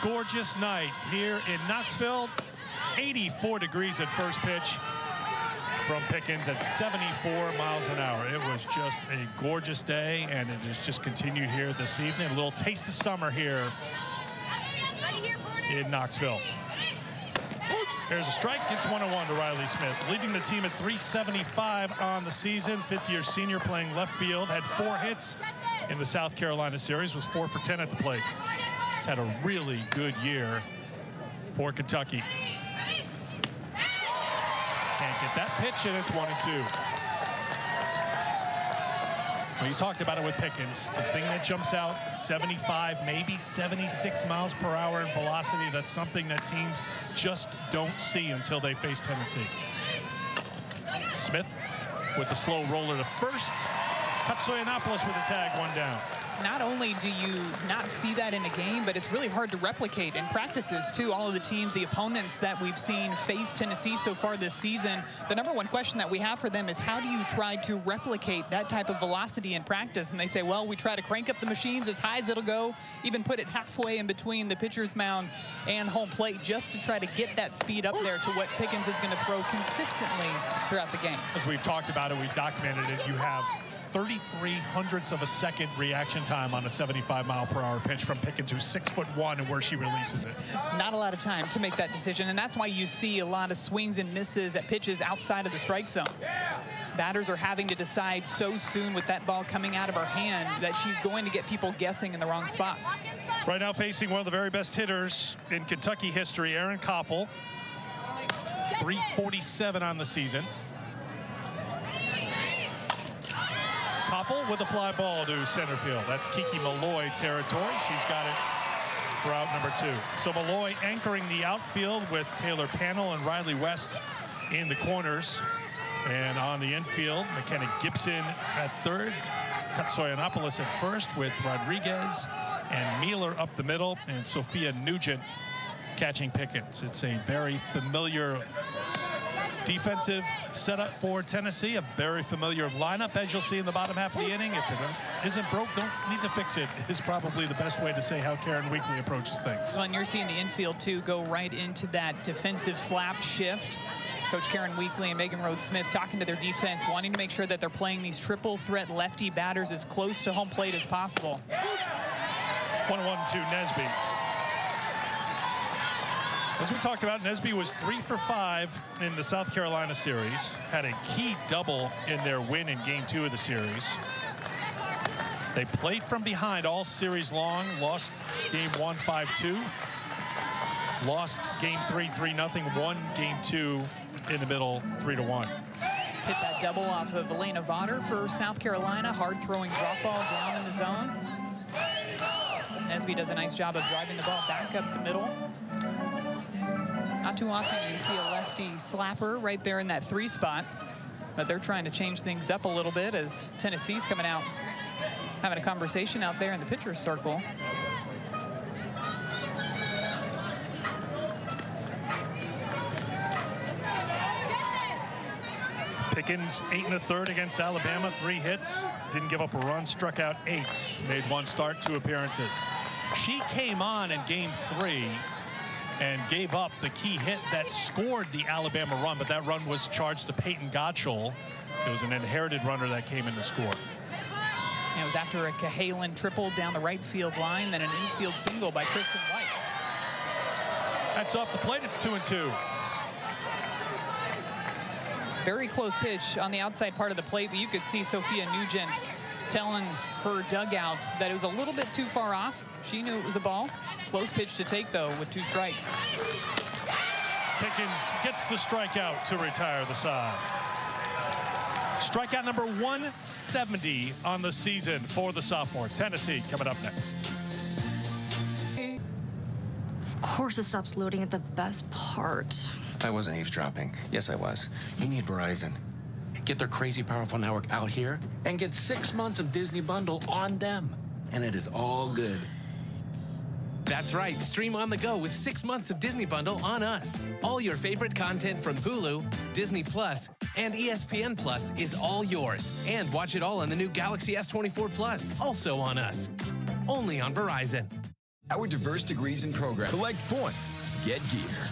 gorgeous night here in Knoxville. 84 degrees at first pitch from Pickens at 74 miles an hour. It was just a gorgeous day, and it has just continued here this evening. A little taste of summer here in Knoxville. There's a strike. It's 1-1 to Riley Smith, leading the team at 375 on the season. Fifth-year senior playing left field, had 4 hits in the South Carolina series, was 4 for 10 at the plate. He's had a really good year for Kentucky. Can't get that pitch, and it's 1-2. Well, you talked about it with Pickens. The thing that jumps out, 75, maybe 76 miles per hour in velocity. That's something that teams just don't see until they face Tennessee. Smith with the slow roller to first. Katsoyanopoulos with a tag, 1 down. Not only do you not see that in a game, but it's really hard to replicate in practices too. All of the teams, the opponents that we've seen face Tennessee so far this season, the #1 question that we have for them is, how do you try to replicate that type of velocity in practice? And they say, well, we try to crank up the machines as high as it'll go, even put it halfway in between the pitcher's mound and home plate, just to try to get that speed up there to what Pickens is going to throw consistently throughout the game. As we've talked about it, we've documented it, you have 33 hundredths of a second reaction time on a 75-mile-per-hour pitch from Pickens, who's 6'1", and where she releases it. Not a lot of time to make that decision, and that's why you see a lot of swings and misses at pitches outside of the strike zone. Batters are having to decide so soon with that ball coming out of her hand that she's going to get people guessing in the wrong spot. Right now facing one of the very best hitters in Kentucky history, Erin Koffel. 347 on the season. Koffel with a fly ball to center field. That's Kiki Malloy territory. She's got it for out number 2. So Malloy anchoring the outfield with Taylor Pannell and Riley West in the corners. And on the infield, McKenna Gibson at third. Katsoyanopoulos at first with Rodriguez and Mealer up the middle, and Sophia Nugent catching Pickens. It's a very familiar defensive setup for Tennessee, a very familiar lineup, as you'll see in the bottom half of the inning. If it isn't broke, don't need to fix it, is probably the best way to say how Karen Weekly approaches things. Well, and you're seeing the infield, too, go right into that defensive slap shift. Coach Karen Weekly and Megan Rhodes-Smith talking to their defense, wanting to make sure that they're playing these triple threat lefty batters as close to home plate as possible. 1-1 to Nesby. As we talked about, Nesby was 3 for 5 in the South Carolina series, had a key double in their win in Game 2 of the series. They played from behind all series long, lost Game 1 5-2, lost Game 3 3-0, won Game 2 in the middle 3-1. Hit that double off of Elena Vodder for South Carolina, hard throwing drop ball down in the zone. Nesby does a nice job of driving the ball back up the middle. Not too often you see a lefty slapper right there in that 3 spot, but they're trying to change things up a little bit as Tennessee's coming out, having a conversation out there in the pitcher's circle. Pickens 8 1/3 against Alabama, 3 hits, didn't give up a run, struck out 8, made 1 start, 2 appearances. She came on in Game 3 and gave up the key hit that scored the Alabama run, but that run was charged to Peyton Gottschall. It was an inherited runner that came in to score. And it was after a Cahalan triple down the right field line, then an infield single by Kristen White. That's off the plate, it's 2-2. Very close pitch on the outside part of the plate, but you could see Sophia Nugent telling her dugout that it was a little bit too far off. She knew it was a ball. Close pitch to take, though, with 2 strikes. Pickens gets the strikeout to retire the side. Strikeout number 170 on the season for the sophomore. Tennessee coming up next. Of course it stops loading at the best part. I wasn't eavesdropping. Yes, I was. You need Verizon. Get their crazy powerful network out here and get 6 months of Disney Bundle on them. And it is all good. That's right. Stream on the go with 6 months of Disney Bundle on us. All your favorite content from Hulu, Disney Plus, and ESPN Plus is all yours. And watch it all on the new Galaxy S24 Plus, also on us. Only on Verizon. Our diverse degrees and programs. Collect points. Get gear.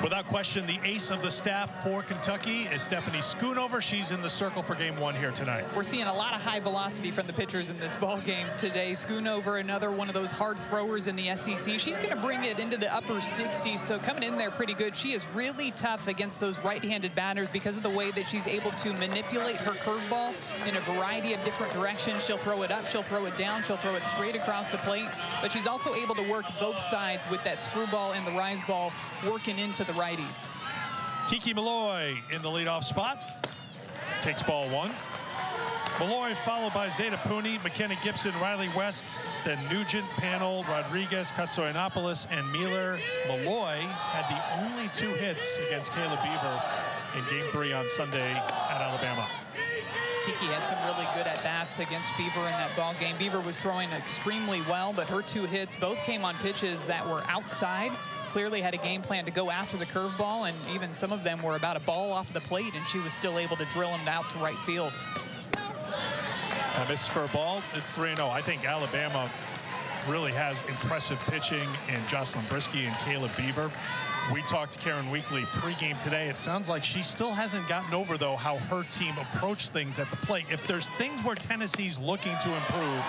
Without question, the ace of the staff for Kentucky is Stephanie Schoonover. She's in the circle for game one here tonight. We're seeing a lot of high velocity from the pitchers in this ball game today. Schoonover, another one of those hard throwers in the SEC. She's going to bring it into the upper 60s, so coming in there pretty good. She is really tough against those right-handed batters because of the way that she's able to manipulate her curveball in a variety of different directions. She'll throw it up, she'll throw it down, she'll throw it straight across the plate, but she's also able to work both sides with that screwball and the rise ball working into the righties. Kiki Malloy in the leadoff spot. Takes ball one. Malloy followed by Zeta Pooney, McKenna Gibson, Riley West, then Nugent, Panel, Rodriguez, Katsoyanopoulos, and Mealer. Malloy had the only 2 hits against Kayla Beaver in game 3 on Sunday at Alabama. Kiki had some really good at-bats against Beaver in that ball game. Beaver was throwing extremely well, but her 2 hits both came on pitches that were outside. Clearly had a game plan to go after the curveball, and even some of them were about a ball off the plate, and she was still able to drill them out to right field. A miss for a ball. It's 3-0. I think Alabama really has impressive pitching in Jocelyn Brisky and Kayla Beaver. We talked to Karen Weekly pregame today. It sounds like she still hasn't gotten over, though, how her team approached things at the plate. If there's things where Tennessee's looking to improve,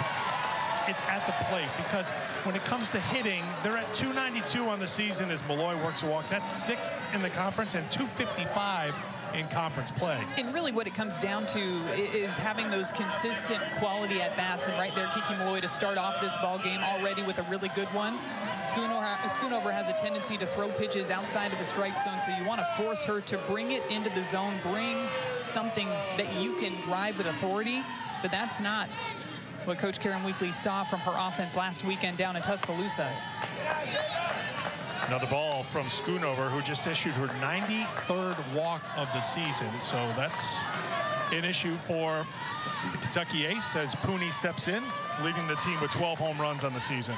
it's at the plate, because when it comes to hitting, they're at 292 on the season as Malloy works a walk. That's 6th in the conference and 255 in conference play. And really what it comes down to is having those consistent quality at-bats, and right there, Kiki Malloy to start off this ball game already with a really good one. Schoonover has a tendency to throw pitches outside of the strike zone, so you want to force her to bring it into the zone, bring something that you can drive with authority, but that's not what Coach Karen Weekly saw from her offense last weekend down in Tuscaloosa. Another ball from Schoonover, who just issued her 93rd walk of the season. So that's an issue for the Kentucky ace as Pooney steps in, leading the team with 12 home runs on the season.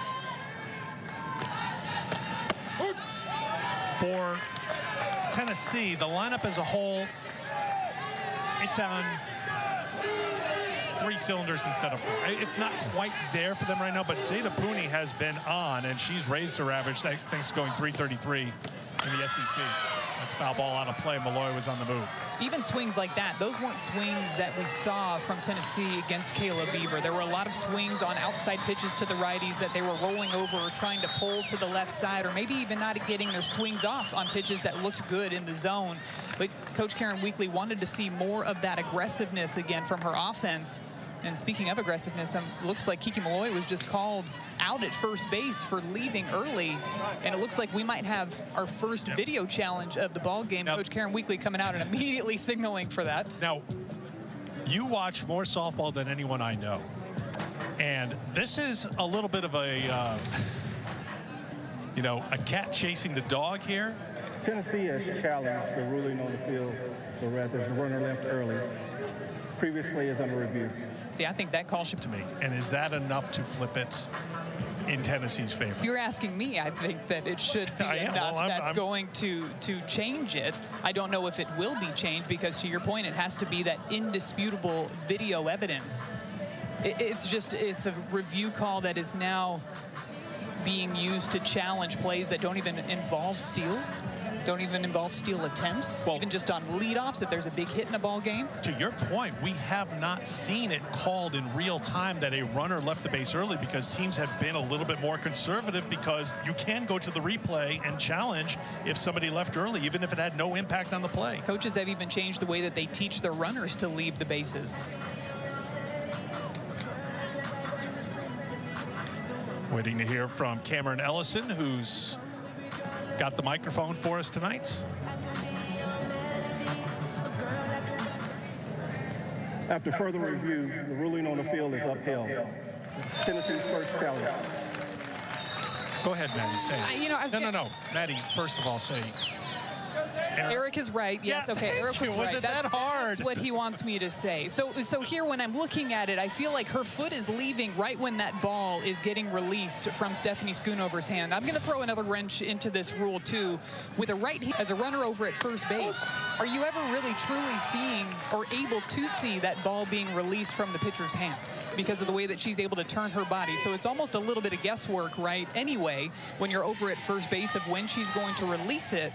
For Tennessee, the lineup as a whole, it's on 3 cylinders instead of 4. It's not quite there for them right now, but Zeta Pooney has been on, and she's raised her average, thanks to going 333 in the SEC. That's foul ball out of play. Malloy was on the move. Even swings like that, those weren't swings that we saw from Tennessee against Kayla Beaver. There were a lot of swings on outside pitches to the righties that they were rolling over or trying to pull to the left side, or maybe even not getting their swings off on pitches that looked good in the zone. But Coach Karen Weekly wanted to see more of that aggressiveness again from her offense. And speaking of aggressiveness, looks like Kiki Malloy was just called out at first base for leaving early, and it looks like we might have our first video challenge of the ball game. Now, Coach Karen Weekly coming out and immediately signaling for that. Now, you watch more softball than anyone I know, and this is a little bit of a, you know, a cat chasing the dog here. Tennessee has challenged the ruling on the field, but rather the runner left early. Previous play is under review. See, I think that call should... To me, and is that enough to flip it in Tennessee's favor? If you're asking me, I think that it should be enough that's going to change it. I don't know if it will be changed, because to your point, it has to be that indisputable video evidence. It's a review call that is now being used to challenge plays that don't even involve steals, don't even involve steal attempts, well, even just on leadoffs if there's a big hit in a ball game. To your point, we have not seen it called in real time that a runner left the base early, because teams have been a little bit more conservative, because you can go to the replay and challenge if somebody left early, even if it had no impact on the play. Coaches have even changed the way that they teach their runners to leave the bases. Waiting to hear from Cameron Ellison, who's got the microphone for us tonight. After further review, the ruling on the field is upheld. It's Tennessee's first challenge. Go ahead, Maddie, say it. No. Maddie, first of all, say Eric is right. Yes, Yeah, okay. thank Eric you. was Was right. it that hard? That's what he wants me to say. So here, when I'm looking at it, I feel like her foot is leaving right when that ball is getting released from Stephanie Schoonover's hand. I'm going to throw another wrench into this rule, too. With a right hand as a runner over at first base, are you ever really truly seeing or able to see that ball being released from the pitcher's hand because of the way that she's able to turn her body? So it's almost a little bit of guesswork, right, anyway, when you're over at first base of when she's going to release it.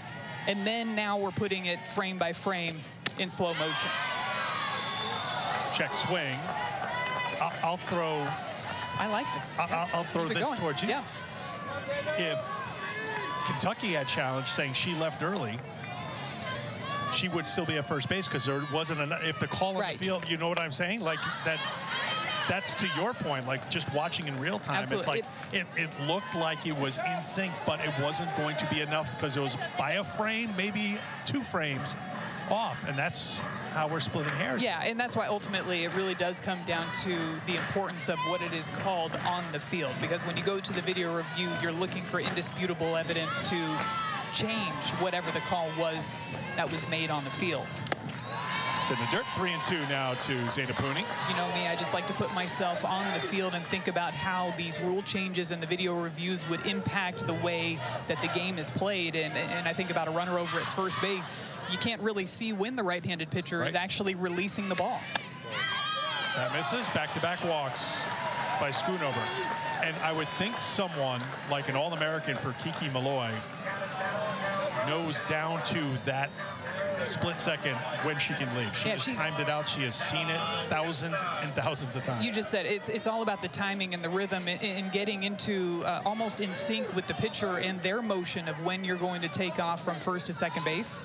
And then now we're putting it frame by frame in slow motion. Check swing. I'll throw. I like this. I'll throw Keep it this going. towards you. Yeah. If Kentucky had challenged saying she left early, she would still be at first base because there wasn't enough. If the call on Right. the field, you know what I'm saying? Like that. That's to your point, like just watching in real time. Absolutely. It's like it looked like it was in sync, but it wasn't going to be enough because it was by a frame, maybe 2 frames off, and that's how we're splitting hairs. Yeah, and that's why ultimately it really does come down to the importance of what it is called on the field. Because when you go to the video review, you're looking for indisputable evidence to change whatever the call was that was made on the field. It's in the dirt. 3-2 now to Zainapuni. You know me, I just like to put myself on the field and think about how these rule changes and the video reviews would impact the way that the game is played. And I think about a runner over at first base. You can't really see when the right-handed pitcher is actually releasing the ball. That misses. Back-to-back walks by Schoonover. And I would think someone like an All-American for Kiki Malloy knows down to that split second when she can leave. She has timed it out. She has seen it thousands and thousands of times. You just said it's all about the timing and the rhythm and getting into almost in sync with the pitcher and their motion of when you're going to take off from first to second base.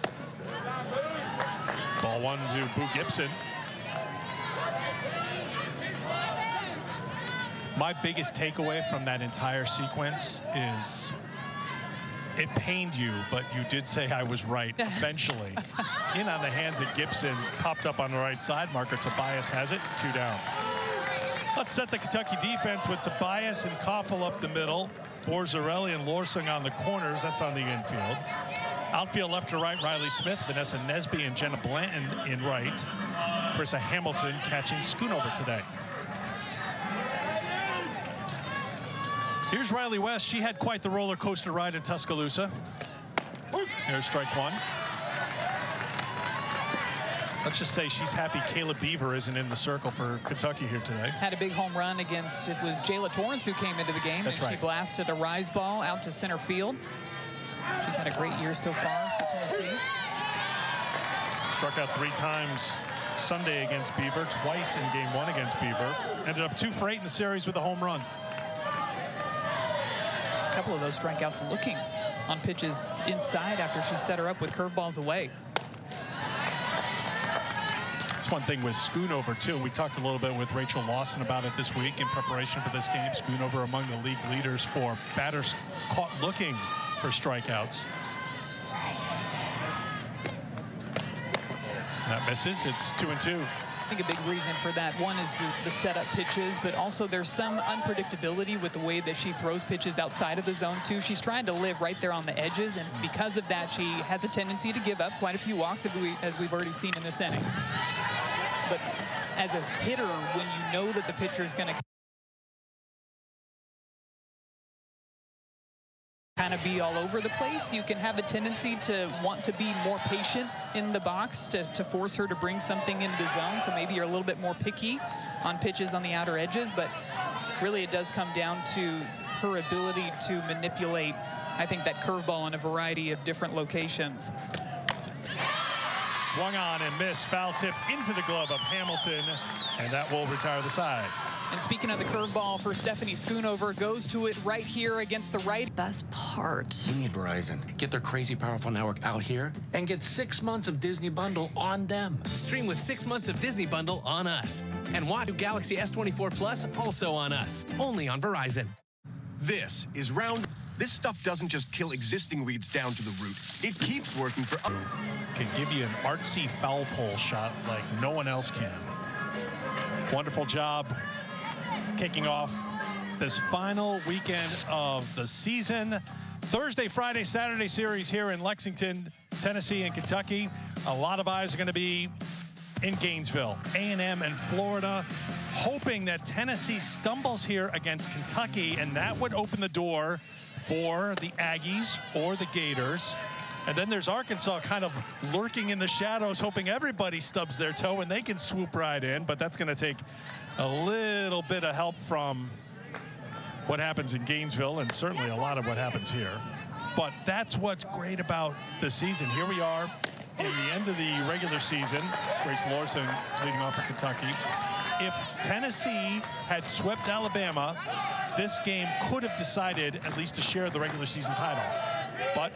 Ball 1 to Boo Gibson. My biggest takeaway from that entire sequence is it pained you, but you did say I was right eventually. In on the hands of Gibson, popped up on the right side. Marker Tobias has it, 2 down. Let's set the Kentucky defense with Tobias and Koffel up the middle. Borzarelli and Lorsing on the corners. That's on the infield. Outfield left to right, Riley Smith, Vanessa Nesby, and Jenna Blanton in right. Krista Hamilton catching Schoonover today. Here's Riley West. She had quite the roller coaster ride in Tuscaloosa. There's strike 1. Let's just say she's happy Kayla Beaver isn't in the circle for Kentucky here today. Had a big home run against, it was Jayla Torrance who came into the game. That's and right. She blasted a rise ball out to center field. She's had a great year so far for Tennessee. Struck out 3 times Sunday against Beaver, twice in game 1 against Beaver. Ended up 2 for 8 in the series with a home run. A couple of those strikeouts looking on pitches inside after she set her up with curveballs away. That's one thing with Schoonover, too. We talked a little bit with Rachel Lawson about it this week in preparation for this game. Schoonover among the league leaders for batters caught looking for strikeouts. That misses. It's 2-2. I think a big reason for that, one is the setup pitches, but also there's some unpredictability with the way that she throws pitches outside of the zone too. She's trying to live right there on the edges, and because of that, she has a tendency to give up quite a few walks, as we've already seen in this inning. But as a hitter, when you know that the pitcher is going to kind of be all over the place, you can have a tendency to want to be more patient in the box to force her to bring something into the zone. So maybe you're a little bit more picky on pitches on the outer edges, but really it does come down to her ability to manipulate, I think, that curveball in a variety of different locations. Swung on and missed. Foul tipped into the glove of Hamilton, and that will retire the side. And speaking of the curveball for Stephanie Schoonover, goes to it right here against the right. Best part. You need Verizon. Get their crazy powerful network out here and get 6 months of Disney Bundle on them. Stream with 6 months of Disney Bundle on us. And watch Galaxy S24 Plus also on us. Only on Verizon. This is round. This stuff doesn't just kill existing weeds down to the root. It keeps working for. Can give you an artsy foul pole shot like no one else can. Wonderful job kicking off this final weekend of the season. Thursday, Friday, Saturday series here in Lexington. Tennessee and Kentucky, a lot of eyes are going to be in Gainesville. A&M and Florida, hoping that Tennessee stumbles here against Kentucky, and that would open the door for the Aggies or the Gators. And then there's Arkansas kind of lurking in the shadows, hoping everybody stubs their toe and they can swoop right in. But that's going to take a little bit of help from what happens in Gainesville, and certainly a lot of what happens here. But that's what's great about the season. Here we are in the end of the regular season. Grace Lorson leading off for Kentucky. If Tennessee had swept Alabama, this game could have decided at least to share the regular season title. But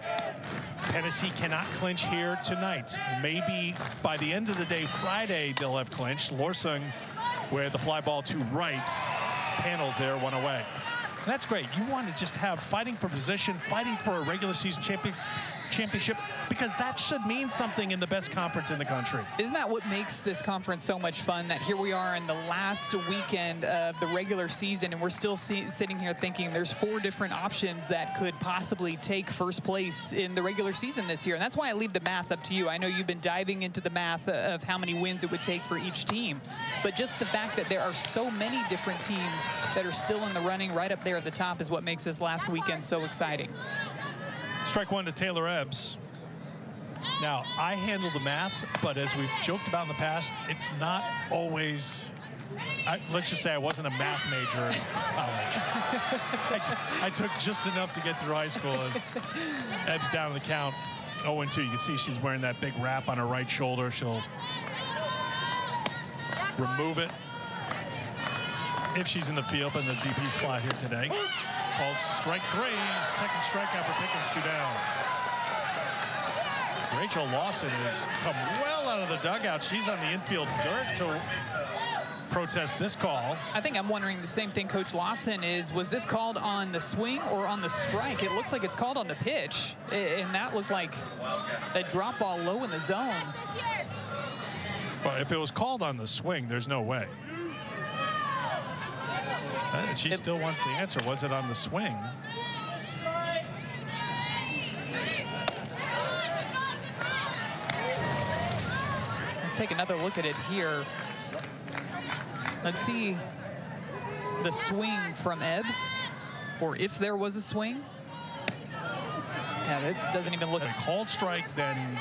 Tennessee cannot clinch here tonight. Maybe by the end of the day, Friday, they'll have clinched. Lorson, with the fly ball to right, panels there, one away. And that's great. You want to just have fighting for position, fighting for a regular season championship, because that should mean something in the best conference in the country. Isn't that what makes this conference so much fun, that here we are in the last weekend of the regular season, and we're still sitting here thinking there's 4 different options that could possibly take first place in the regular season this year. And that's why I leave the math up to you. I know you've been diving into the math of how many wins it would take for each team, but just the fact that there are so many different teams that are still in the running right up there at the top is what makes this last weekend so exciting. Strike one to Taylor Ebbs. Now, I handle the math, but as we've joked about in the past, it's not always, let's just say I wasn't a math major in college. I took just enough to get through high school as Ebbs down in the count, 0-2. You can see she's wearing that big wrap on her right shoulder. She'll remove it if she's in the field in the DP spot here today. Called strike 3, second strikeout for Pickens, 2 down. Rachel Lawson has come well out of the dugout. She's on the infield dirt to protest this call. I think I'm wondering the same thing Coach Lawson is. Was this called on the swing or on the strike? It looks like it's called on the pitch, and that looked like a drop ball low in the zone. Well, if it was called on the swing, there's no way. She still wants the answer. Was it on the swing? Let's take another look at it here. Let's see the swing from Ebbs, or if there was a swing. Yeah, it doesn't even look. A called strike, then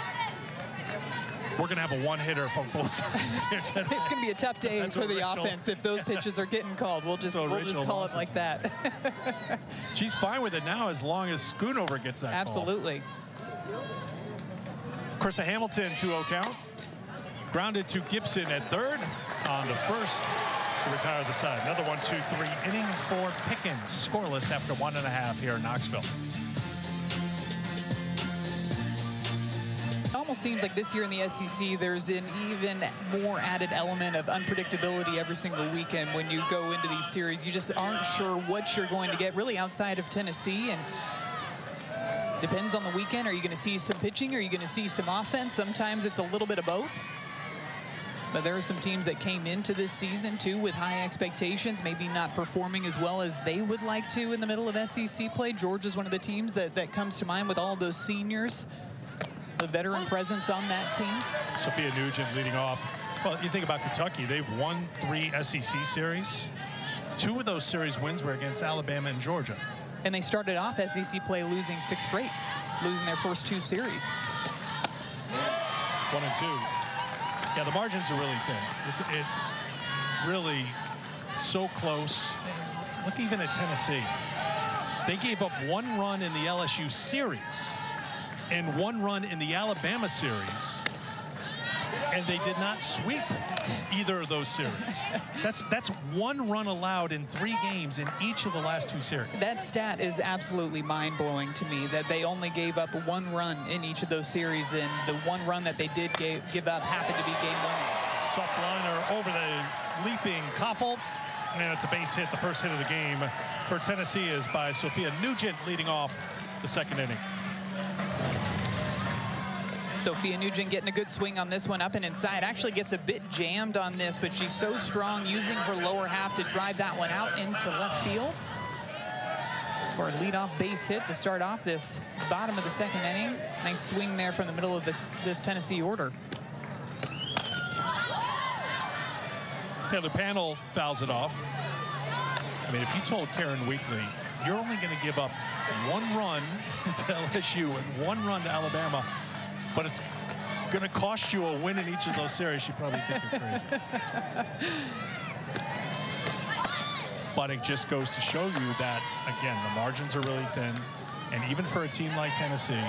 we're going to have a one-hitter from both sides here today. It's going to be a tough day for the Rachel, offense if those pitches are getting called. We'll just call it like that. She's fine with it now as long as Schoonover gets that Absolutely. call. Krista Hamilton, 2-0 count. Grounded to Gibson at third on the first to retire the side. Another 1-2-3 inning for Pickens. Scoreless after 1.5 here in Knoxville. It almost seems like this year in the SEC, there's an even more added element of unpredictability every single weekend. When you go into these series, you just aren't sure what you're going to get, really, outside of Tennessee. And depends on the weekend. Are you going to see some pitching? Are you going to see some offense? Sometimes it's a little bit of both. But there are some teams that came into this season, too, with high expectations, maybe not performing as well as they would like to in the middle of SEC play. Georgia's one of the teams that comes to mind with all those seniors, the veteran presence on that team. Sophia Nugent leading off. Well, you think about Kentucky, they've won 3 SEC series. 2 of those series wins were against Alabama and Georgia. And they started off SEC play losing 6 straight, losing their first 2 series. 1-2. Yeah, the margins are really thin. It's really so close. Look even at Tennessee. They gave up 1 run in the LSU series and 1 run in the Alabama series, and they did not sweep either of those series. That's 1 run allowed in 3 games in each of the last 2 series. That stat is absolutely mind-blowing to me, that they only gave up 1 run in each of those series, and the 1 run that they did give up happened to be game winning. Soft liner over the leaping Koffel, and it's a base hit. The first hit of the game for Tennessee is by Sophia Nugent, leading off the 2nd inning. Sophia Nugent getting a good swing on this one, up and inside. Actually gets a bit jammed on this, but she's so strong, using her lower half to drive that one out into left field. for a leadoff base hit to start off this bottom of the second inning. Nice swing there from the middle of this Tennessee order. Taylor Panel fouls it off. I mean, if you told Karen Weekly, you're only going to give up 1 run to LSU and 1 run to Alabama, but it's going to cost you a win in each of those series, she'd probably think you're crazy. But it just goes to show you that, again, the margins are really thin. And even for a team like Tennessee,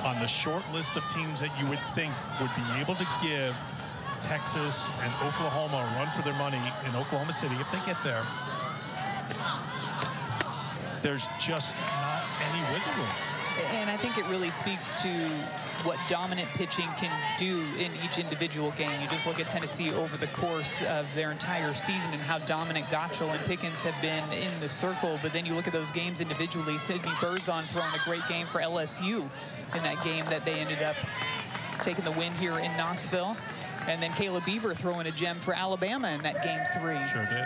on the short list of teams that you would think would be able to give Texas and Oklahoma a run for their money in Oklahoma City, if they get there, there's just not any wiggle room. And I think it really speaks to what dominant pitching can do in each individual game. You just look at Tennessee over the course of their entire season and how dominant Gottschall and Pickens have been in the circle. But then you look at those games individually. Sidney Berzon throwing a great game for LSU in that game that they ended up taking the win here in Knoxville. And then Caleb Beaver throwing a gem for Alabama in that game 3. Sure did.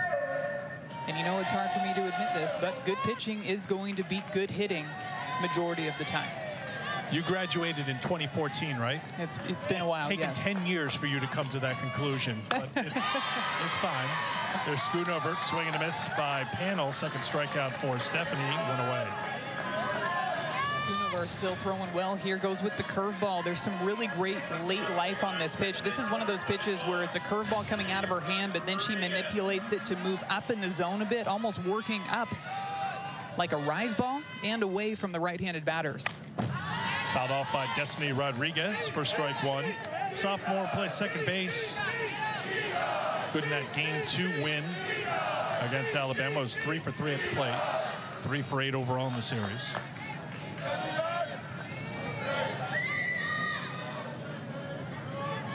And you know, it's hard for me to admit this, but good pitching is going to beat good hitting majority of the time. You graduated in 2014, right? It's been a while. It's taken 10 years for you to come to that conclusion, but it's fine. There's Schoonover, swing and a miss by Panel. Second strikeout for Stephanie, 1 away. Schoonover still throwing well here, goes with the curveball. There's some really great late life on this pitch. This is one of those pitches where it's a curveball coming out of her hand, but then she manipulates it to move up in the zone a bit, almost working up like a rise ball and away from the right-handed batters. Fouled off by Destiny Rodriguez for strike 1. Sophomore plays second base. Good in that game 2 win against Alabama. It was 3 for 3 at the plate. 3 for 8 overall in the series.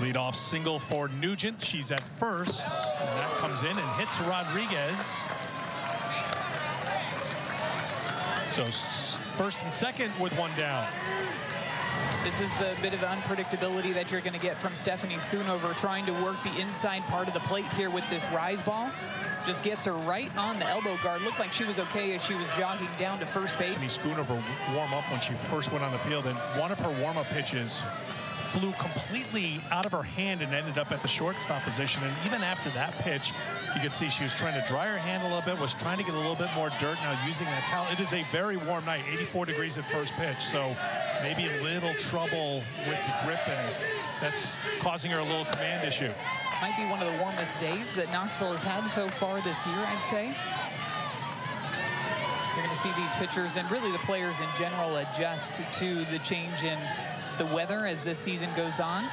Leadoff single for Nugent. She's at first, and that comes in and hits Rodriguez. So first and second with 1 down. This is the bit of unpredictability that you're going to get from Stephanie Schoonover, trying to work the inside part of the plate here with this rise ball. Just gets her right on the elbow guard. Looked like she was okay as she was jogging down to first base. Schoonover warm up when she first went on the field, and one of her warm-up pitches flew completely out of her hand and ended up at the shortstop position. And even after that pitch, you could see she was trying to dry her hand a little bit, was trying to get a little bit more dirt now using that towel. It is a very warm night, 84 degrees at first pitch, so maybe a little trouble with the grip, and that's causing her a little command issue. Might be one of the warmest days that Knoxville has had so far this year, I'd say. You're going to see these pitchers and really the players in general adjust to the change in the weather as this season goes on.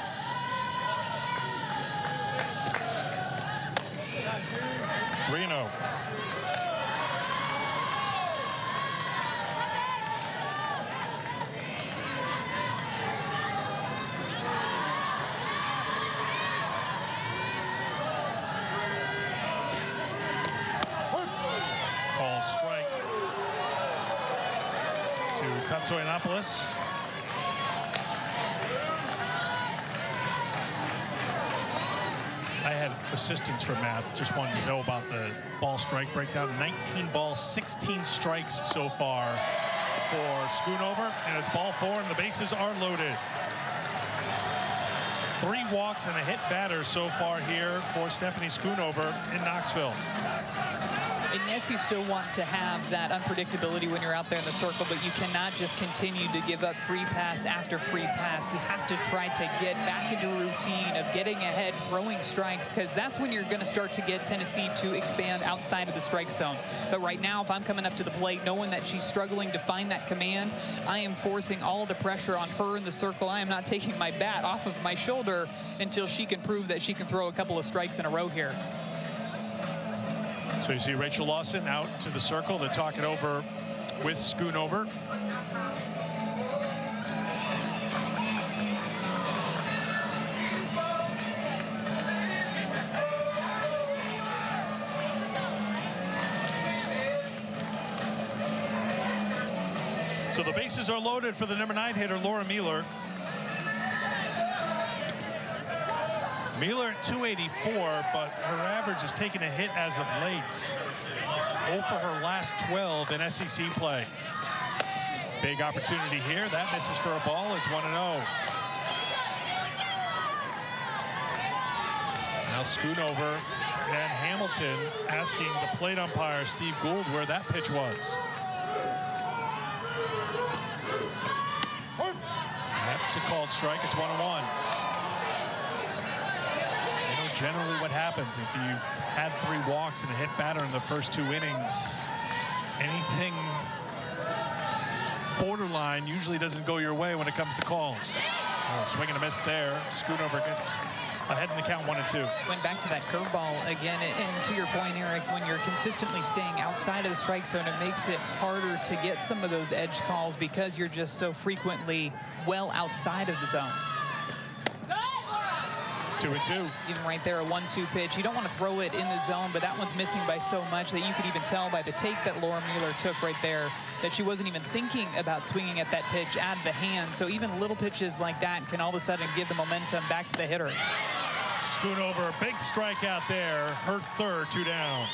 Reno. Called strike to Katsoyanopoulos. I had assistants for math, just wanted to know about the ball strike breakdown. 19 balls, 16 strikes so far for Schoonover, and it's ball 4 and the bases are loaded. 3 walks and a hit batter so far here for Stephanie Schoonover in Knoxville. And yes, you still want to have that unpredictability when you're out there in the circle, but you cannot just continue to give up free pass after free pass. You have to try to get back into a routine of getting ahead, throwing strikes, because that's when you're going to start to get Tennessee to expand outside of the strike zone. But right now, if I'm coming up to the plate, knowing that she's struggling to find that command, I am forcing all the pressure on her in the circle. I am not taking my bat off of my shoulder until she can prove that she can throw a couple of strikes in a row here. So you see Rachel Lawson out to the circle. They're talking over with Schoonover. So the bases are loaded for the number 9 hitter, Laura Mueller. Mueller at 284, but her average is taking a hit as of late. 0 for her last 12 in SEC play. Big opportunity here. That misses for a ball. It's 1-0. Now Schoonover and Hamilton asking the plate umpire, Steve Gould, where that pitch was. That's a called strike. It's 1-1. You know, generally what happens if you've had 3 walks and a hit batter in the first 2 innings, anything borderline usually doesn't go your way when it comes to calls. Oh, swing and a miss there. Schoonover gets ahead in the count, 1-2. Went back to that curveball again, and to your point, Eric, when you're consistently staying outside of the strike zone, it makes it harder to get some of those edge calls because you're just so frequently well outside of the zone. 2-2. Even right there, a 1-2 pitch. You don't want to throw it in the zone, but that one's missing by so much that you could even tell by the take that Laura Mueller took right there that she wasn't even thinking about swinging at that pitch out of the hand. So even little pitches like that can all of a sudden give the momentum back to the hitter. Schoonover, big strikeout there. Her third, 2 down.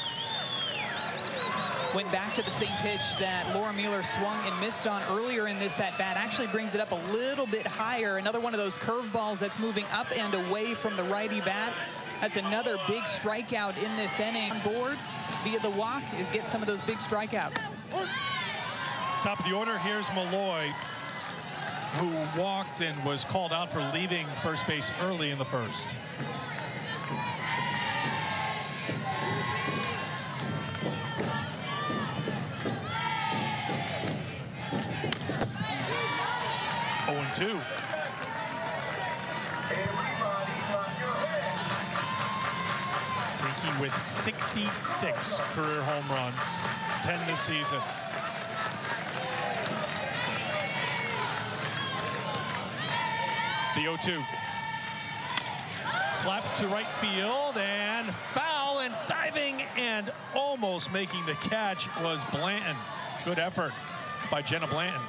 Went back to the same pitch that Laura Mueller swung and missed on earlier in this at-bat. Actually brings it up a little bit higher. Another one of those curveballs that's moving up and away from the righty bat. That's another big strikeout in this inning. On board via the walk is get some of those big strikeouts. Top of the order, here's Malloy, who walked and was called out for leaving first base early in the first. Two. Kiki with 66 career home runs, 10 this season. The 0-2. Slap to right field and foul, and diving and almost making the catch was Blanton. Good effort by Jenna Blanton.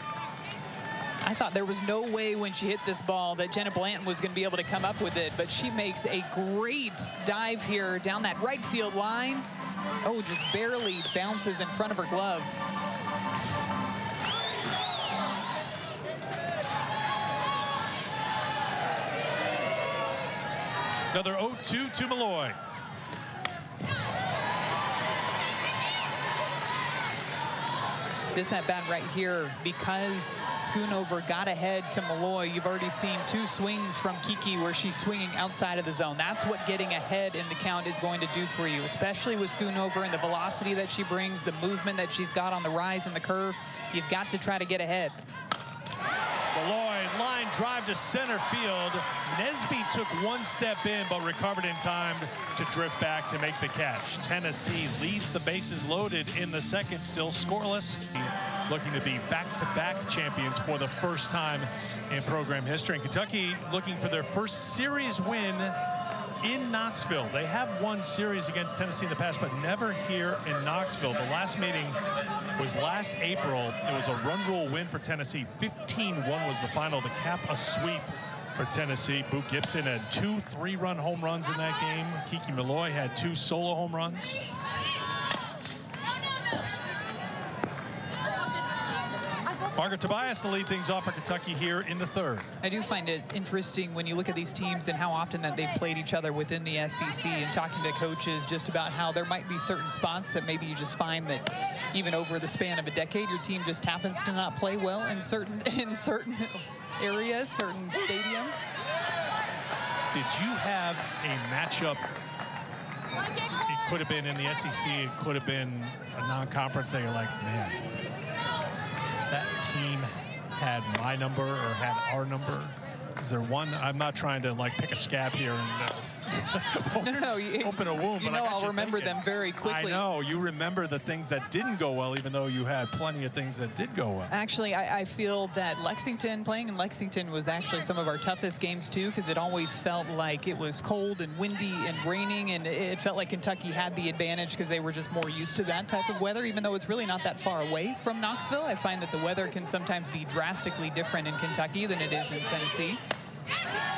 I thought there was no way when she hit this ball that Jenna Blanton was going to be able to come up with it, but she makes a great dive here down that right field line. Oh, just barely bounces in front of her glove. Another 0-2 to Malloy. This at-bat right here, because Schoonover got ahead to Malloy, you've already seen 2 swings from Kiki where she's swinging outside of the zone. That's what getting ahead in the count is going to do for you, especially with Schoonover and the velocity that she brings, the movement that she's got on the rise and the curve. You've got to try to get ahead. Malloy, line drive to center field. Nesby took 1 step in, but recovered in time to drift back to make the catch. Tennessee leaves the bases loaded in the second, still scoreless. Looking to be back-to-back champions for the first time in program history. And Kentucky looking for their first series win in Knoxville. They have won series against Tennessee in the past, but never here in Knoxville. The last meeting was last April. It was a run rule win for Tennessee. 15-1 was the final to cap a sweep for Tennessee. Boot Gibson had 2 3-run home runs in that game. Kiki Malloy had 2 solo home runs. Margaret Tobias to lead things off for Kentucky here in the third. I do find it interesting when you look at these teams and how often that they've played each other within the SEC, and talking to coaches just about how there might be certain spots that maybe you just find that even over the span of a decade, your team just happens to not play well in certain areas, certain stadiums. Did you have a matchup? It could have been in the SEC, it could have been a non-conference that you're like, man, that team had my number or had our number? Is there one? I'm not trying to like pick a scab here and No. Open a wound. You know, I'll remember them very quickly. I know. You remember the things that didn't go well, even though you had plenty of things that did go well. Actually, I feel that playing in Lexington was actually some of our toughest games, too, because it always felt like it was cold and windy and raining, and it felt like Kentucky had the advantage because they were just more used to that type of weather, even though it's really not that far away from Knoxville. I find that the weather can sometimes be drastically different in Kentucky than it is in Tennessee.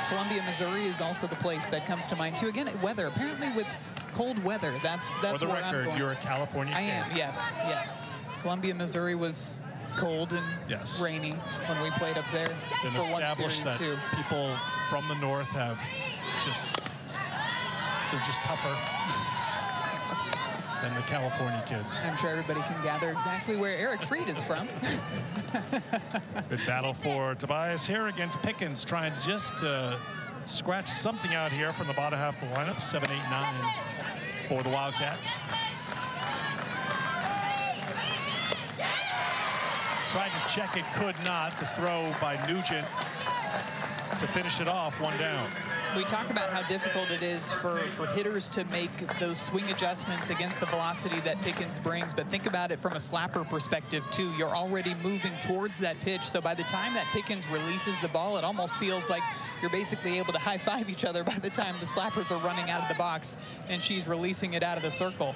Columbia, Missouri is also the place that comes to mind, too. Again, weather. Apparently with cold weather. That's For the where I'm record, going. you're a California I kid. am, yes. Columbia, Missouri was cold and Yes. rainy when we played up there Been for one established series that too. people from the north have they're just tougher than the California kids. I'm sure everybody can gather exactly where Eric Fried is from. Good battle for Tobias here against Pickens, trying to just scratch something out here from the bottom half of the lineup. 7, 8, 9 for the Wildcats. Tried to check it, could not. The throw by Nugent to finish it off, 1 down. We talked about how difficult it is for hitters to make those swing adjustments against the velocity that Pickens brings, but think about it from a slapper perspective too. You're already moving towards that pitch, so by the time that Pickens releases the ball, it almost feels like you're basically able to high-five each other by the time the slappers are running out of the box and she's releasing it out of the circle.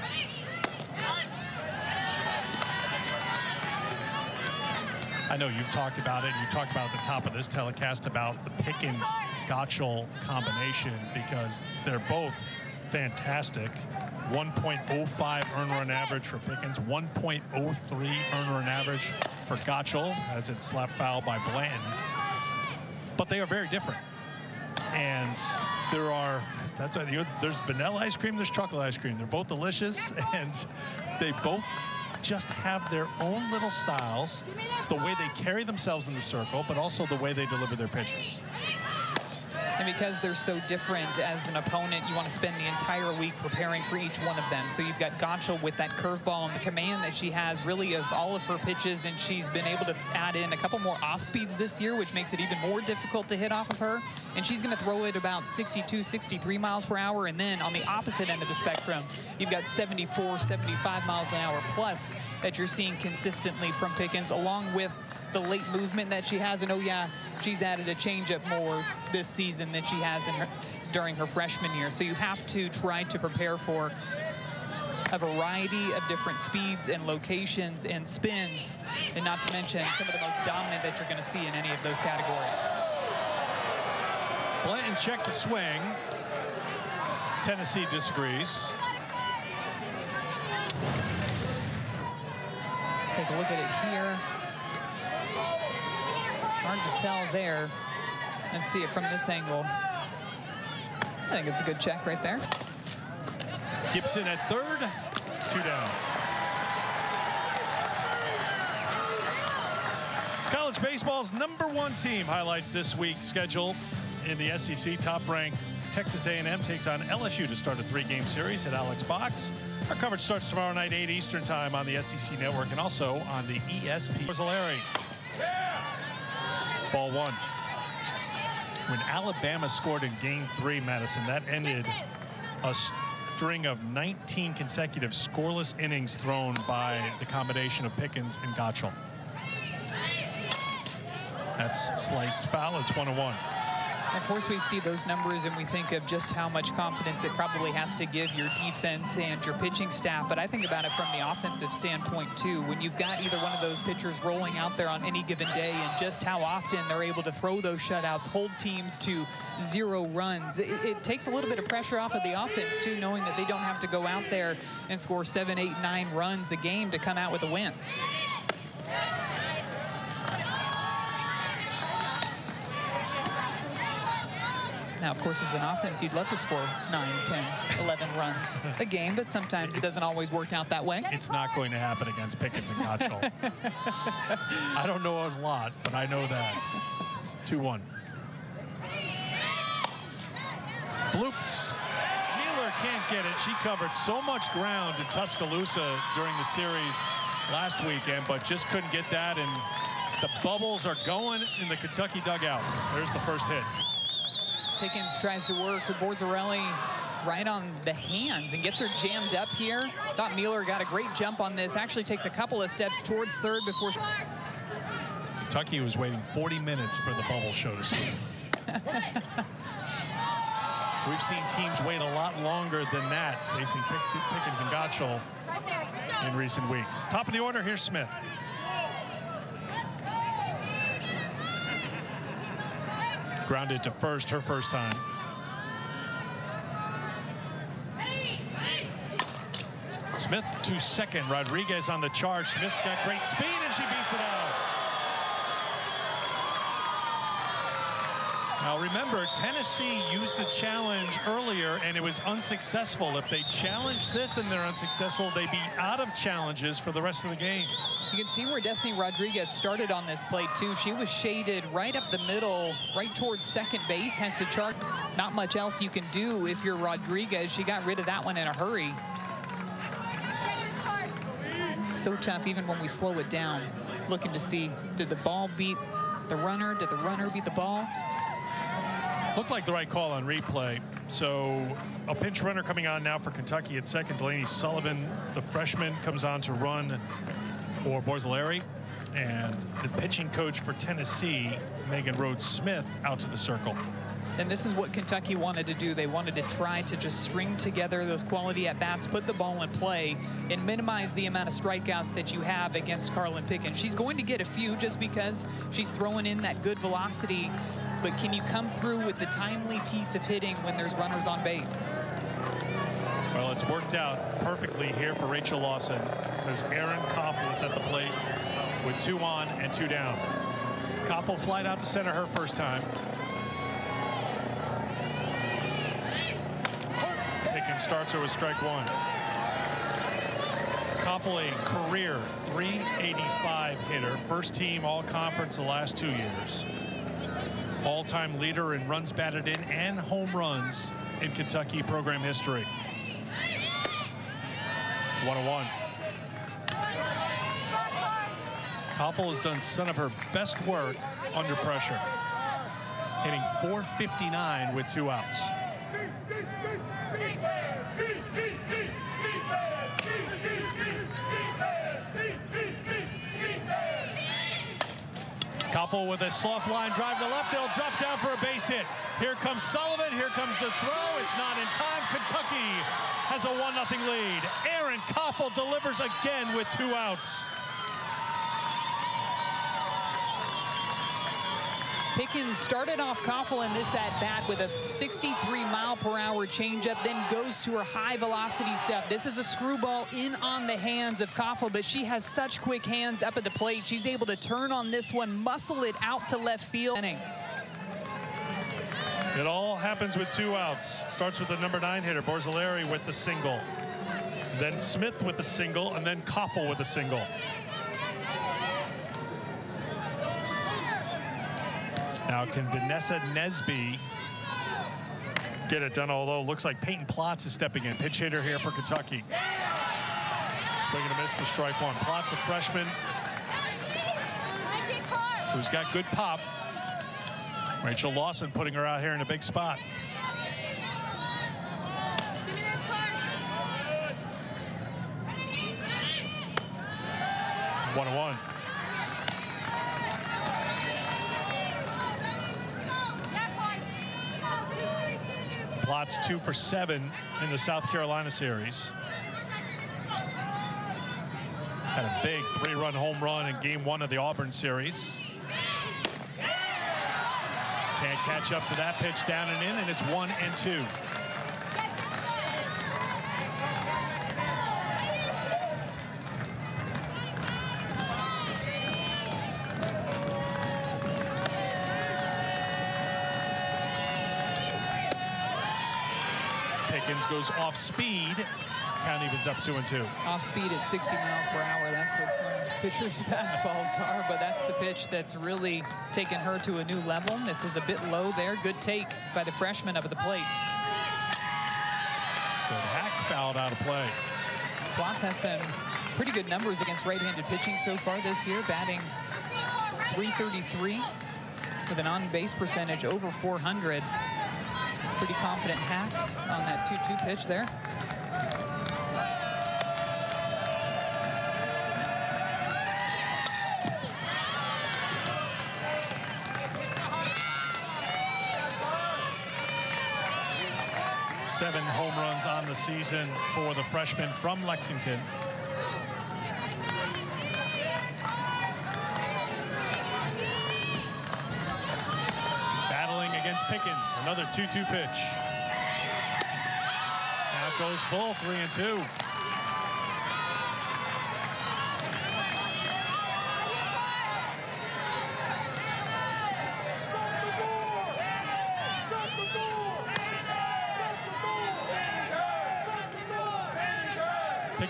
I know you've talked about it. You talked about at the top of this telecast about the Pickens-Gotchel combination because they're both fantastic. 1.05 earned run average for Pickens, 1.03 earned run average for Gotchel as it's slapped foul by Blanton. But they are very different. And that's why there's vanilla ice cream, there's chocolate ice cream. They're both delicious, and they both just have their own little styles, the way they carry themselves in the circle, but also the way they deliver their pitches. And because they're so different as an opponent, you want to spend the entire week preparing for each one of them. So you've got Gotchel with that curveball and the command that she has really of all of her pitches, and she's been able to add in a couple more off speeds this year, which makes it even more difficult to hit off of her. And she's going to throw it about 62, 63 miles per hour. And then on the opposite end of the spectrum, you've got 74, 75 miles an hour plus that you're seeing consistently from Pickens, along with the late movement that she has. And oh yeah, she's added a changeup more this season than she has during her freshman year. So you have to try to prepare for a variety of different speeds and locations and spins, and not to mention some of the most dominant that you're going to see in any of those categories. Blanton checked the swing. Tennessee disagrees. Take a look at it here. Hard to tell there and see it from this angle. I think it's a good check right there. Gibson at third, 2 down. College baseball's #1 team highlights this week's schedule in the SEC. Top-ranked Texas A&M takes on LSU to start a 3-game series at Alex Box. Our coverage starts tomorrow night, 8 Eastern time on the SEC Network and also on the ESPN. Larry. Ball 1. When Alabama scored in Game 3, Madison, that ended a string of 19 consecutive scoreless innings thrown by the combination of Pickens and Gotchel. That's sliced foul. It's 1-1. Of course, we see those numbers and we think of just how much confidence it probably has to give your defense and your pitching staff. But I think about it from the offensive standpoint, too. When you've got either one of those pitchers rolling out there on any given day and just how often they're able to throw those shutouts, hold teams to 0 runs, it takes a little bit of pressure off of the offense, too, knowing that they don't have to go out there and score 7, 8, 9 runs a game to come out with a win. Now, of course, as an offense, you'd love to score 9, 10, 11 runs a game, but sometimes it doesn't always work out that way. It's not going to happen against Pickens and Gotchel. I don't know a lot, but I know that. 2-1. Blooped. Mueller can't get it. She covered so much ground in Tuscaloosa during the series last weekend, but just couldn't get that, and the bubbles are going in the Kentucky dugout. There's the first hit. Pickens tries to work Borzarelli right on the hands and gets her jammed up here. Thought Mueller got a great jump on this. Actually takes a couple of steps towards third before. Kentucky was waiting 40 minutes for the bubble show to start. We've seen teams wait a lot longer than that facing Pickens and Gotchel in recent weeks. Top of the order, here's Smith. Grounded to first, her first time. Smith to second. Rodriguez on the charge. Smith's got great speed, and she beats it out. Now remember, Tennessee used a challenge earlier, and it was unsuccessful. If they challenge this and they're unsuccessful, they'd be out of challenges for the rest of the game. You can see where Destiny Rodriguez started on this play, too. She was shaded right up the middle, right towards second base, has to charge. Not much else you can do if you're Rodriguez. She got rid of that one in a hurry. So tough, even when we slow it down. Looking to see, did the ball beat the runner? Did the runner beat the ball? Looked like the right call on replay. So a pinch runner coming on now for Kentucky at second. Delaney Sullivan, the freshman, comes on to run for Borzilleri. And the pitching coach for Tennessee, Megan Rhodes Smith, out to the circle. And this is what Kentucky wanted to do. They wanted to try to just string together those quality at-bats, put the ball in play, and minimize the amount of strikeouts that you have against Carlin Pickens. She's going to get a few just because she's throwing in that good velocity, but can you come through with the timely piece of hitting when there's runners on base? Well, it's worked out perfectly here for Rachel Lawson because Erin Koffel is at the plate with 2 on and 2 down. Koffel flied out to center her first time. Pickens starts her with strike 1. Koffel, a career .385 hitter, first team all-conference the last 2 years. All-time leader in runs batted in and home runs in Kentucky program history. 1-1. Koffel has done some of her best work under pressure, hitting .459 with 2 outs. Koffel with a soft line drive to left. They'll drop down for a base hit. Here comes Sullivan. Here comes the throw. It's not in time. Kentucky has a 1-0 lead. Erin Koffel delivers again with 2 outs. Pickens started off Koffel in this at-bat with a 63-mile-per-hour changeup, then goes to her high-velocity stuff. This is a screwball in on the hands of Koffel, but she has such quick hands up at the plate. She's able to turn on this one, muscle it out to left field. It all happens with 2 outs. Starts with the number 9 hitter, Borzilleri, with the single. Then Smith with the single, and then Koffel with the single. Now, can Vanessa Nesby get it done? Although it looks like Peyton Plotz is stepping in. Pitch hitter here for Kentucky. Swing and a miss for strike 1. Plotz, a freshman who's got good pop. Rachel Lawson putting her out here in a big spot. One and 1. Plotz 2 for 7 in the South Carolina series. Had a big 3-run home run in game 1 of the Auburn series. Can't catch up to that pitch, down and in, and it's 1-2. Pickens goes off speed. Count evens up 2-2. Off speed at 60 miles per hour. That's what some pitchers' fastballs are, but that's the pitch that's really taken her to a new level. This is a bit low there. Good take by the freshman up at the plate. Good hack fouled out of play. Plotz has some pretty good numbers against right-handed pitching so far this year, batting .333 with an on-base percentage over 400. Pretty confident hack on that 2-2 pitch there. Seven home runs on the season for the freshman from Lexington. Battling against Pickens, another 2-2 pitch. Now it goes full, 3-2.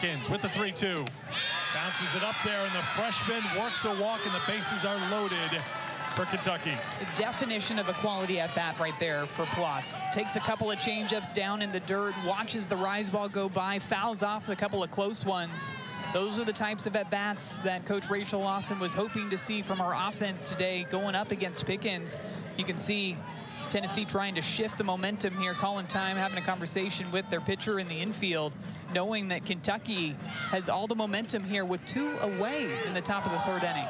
Pickens with the 3-2. Bounces it up there, and the freshman works a walk, and the bases are loaded for Kentucky. The definition of a quality at bat right there for Plotz. Takes a couple of changeups down in the dirt, watches the rise ball go by, fouls off a couple of close ones. Those are the types of at-bats that Coach Rachel Lawson was hoping to see from our offense today going up against Pickens. You can see Tennessee trying to shift the momentum here, calling time, having a conversation with their pitcher in the infield, knowing that Kentucky has all the momentum here with 2 away in the top of the 3rd inning.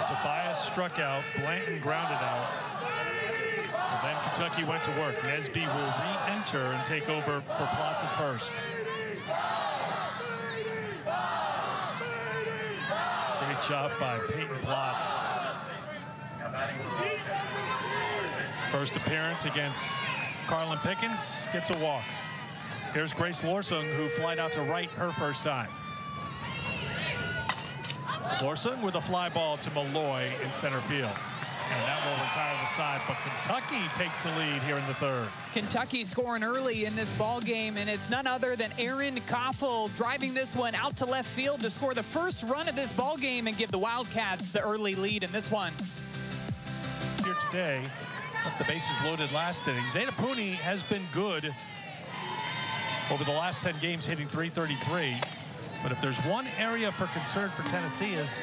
Tobias struck out, Blanton grounded out. And then Kentucky went to work. Nesby will re-enter and take over for Plotz at first. Great job by Peyton Plotz. First appearance against Carlin Pickens, gets a walk. Here's Grace Lorsung, who flied out to right her first time. Lorsung with a fly ball to Malloy in center field. And that will retire the side, but Kentucky takes the lead here in the 3rd. Kentucky scoring early in this ball game, and it's none other than Aaron Koffel driving this one out to left field to score the first run of this ball game and give the Wildcats the early lead in this one. Here today, left the bases loaded last inning. Zeta Pooney has been good over the last 10 games, hitting .333. But if there's one area for concern for Tennessee is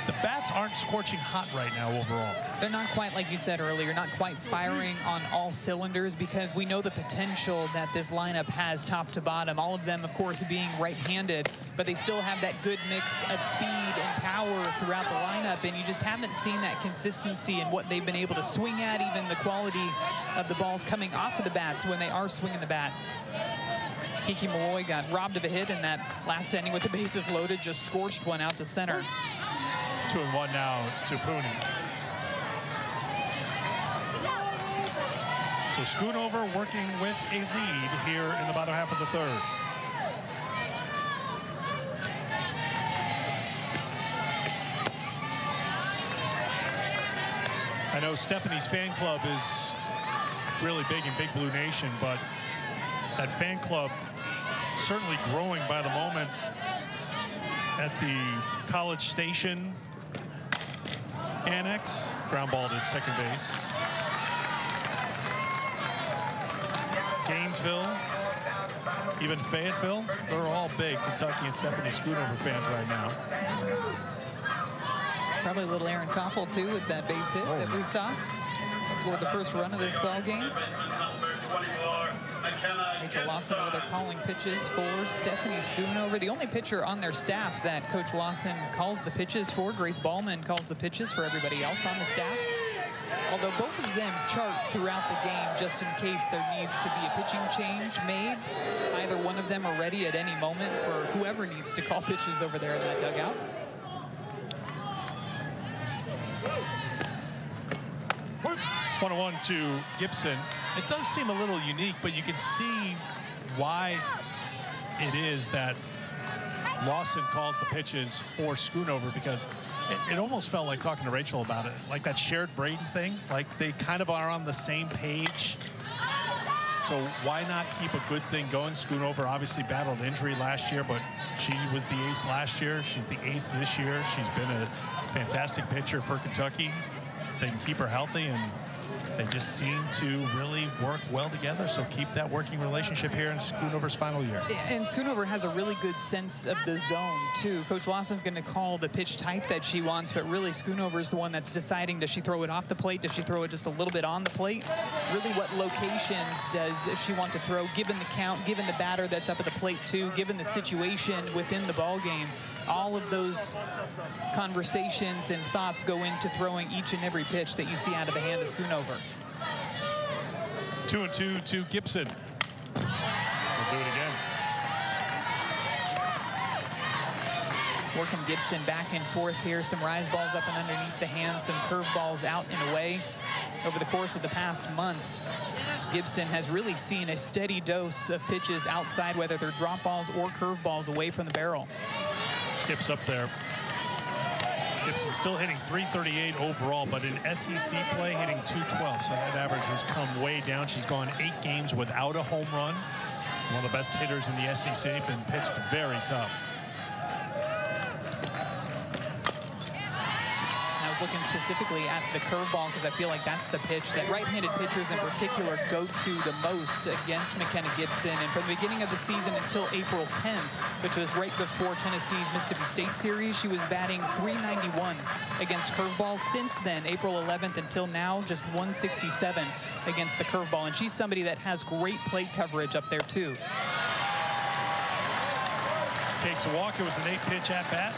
the bats aren't scorching hot right now overall. They're not quite, like you said earlier, not quite firing on all cylinders, because we know the potential that this lineup has top to bottom. All of them, of course, being right-handed, but they still have that good mix of speed and power throughout the lineup, and you just haven't seen that consistency in what they've been able to swing at, even the quality of the balls coming off of the bats when they are swinging the bat. Kiki Malloy got robbed of a hit in that last inning with the bases loaded, just scorched one out to center. 2-1 now to Pooney. So Schoonover working with a lead here in the bottom half of the 3rd. I know Stephanie's fan club is really big in Big Blue Nation, but that fan club certainly growing by the moment at the College Station Annex. Ground ball to second base. Gainesville, even Fayetteville, they're all big Kentucky and Stephanie Schoonover fans right now. Probably a little Aaron Koffel, too, with that base hit that we saw. Scored the first run of this ball game. Rachel Lawson over there calling pitches for Stephanie Schoonover. The only pitcher on their staff that Coach Lawson calls the pitches for. Grace Ballman calls the pitches for everybody else on the staff. Although both of them chart throughout the game just in case there needs to be a pitching change made. Either one of them are ready at any moment for whoever needs to call pitches over there in that dugout. One to Gibson. It does seem a little unique, but you can see why it is that Lawson calls the pitches for Schoonover, because it almost felt like, talking to Rachel about it, like that shared Braden thing, like they kind of are on the same page. So why not keep a good thing going? Schoonover obviously battled injury last year, but she was the ace last year. She's the ace this year. She's been a fantastic pitcher for Kentucky. They can keep her healthy, and they just seem to really work well together. So keep that working relationship here in Schoonover's final year. And Schoonover has a really good sense of the zone, too. Coach Lawson's going to call the pitch type that she wants, but really Schoonover's the one that's deciding, does she throw it off the plate? Does she throw it just a little bit on the plate? Really, what locations does she want to throw, given the count, given the batter that's up at the plate, too, given the situation within the ball game? All of those conversations and thoughts go into throwing each and every pitch that you see out of the hand of Schoonover. 2-2 to Gibson. We'll do it again. Working Gibson back and forth here. Some rise balls up and underneath the hands, some curve balls out and away. Over the course of the past month, Gibson has really seen a steady dose of pitches outside, whether they're drop balls or curve balls away from the barrel. Skips up there. Gibson still hitting .338 overall, but in SEC play hitting .212. So that average has come way down. She's gone 8 games without a home run. One of the best hitters in the SEC, been pitched very tough. I was looking specifically at the curveball because I feel like that's the pitch that right-handed pitchers in particular go to the most against McKenna Gibson. And from the beginning of the season until April 10th, which was right before Tennessee's Mississippi State series, she was batting .391 against curveballs. Since then, April 11th until now, just .167 against the curveball. And she's somebody that has great plate coverage up there too. Takes a walk. It was an 8-pitch at bat.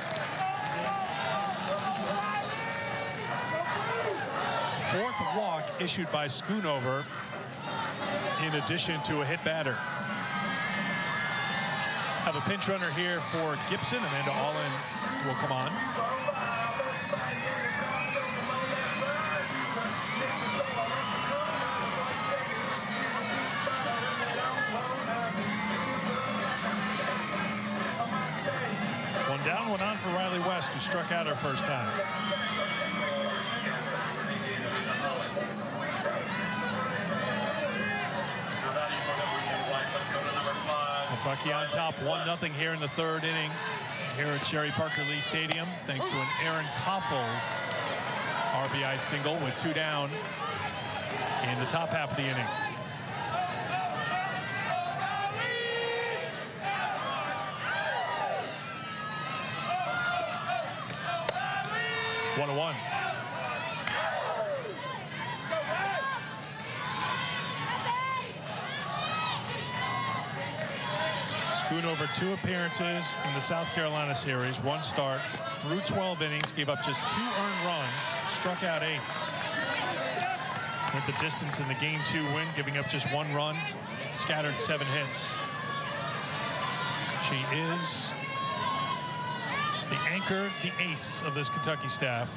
Fourth walk issued by Schoonover in addition to a hit batter. Have a pinch runner here for Gibson. Amanda Allen will come on. One down, one on for Riley West, who struck out her first time. Kentucky on top, 1-0 here in the third inning here at Sherry Parker Lee Stadium, thanks to an Aaron Koppel RBI single with 2 down in the top half of the inning. One to one. Schoonover 2 appearances in the South Carolina series, 1 start, through 12 innings, gave up just 2 earned runs, struck out 8. Went the distance in the Game 2 win, giving up just 1 run, scattered 7 hits. She is the anchor, the ace of this Kentucky staff.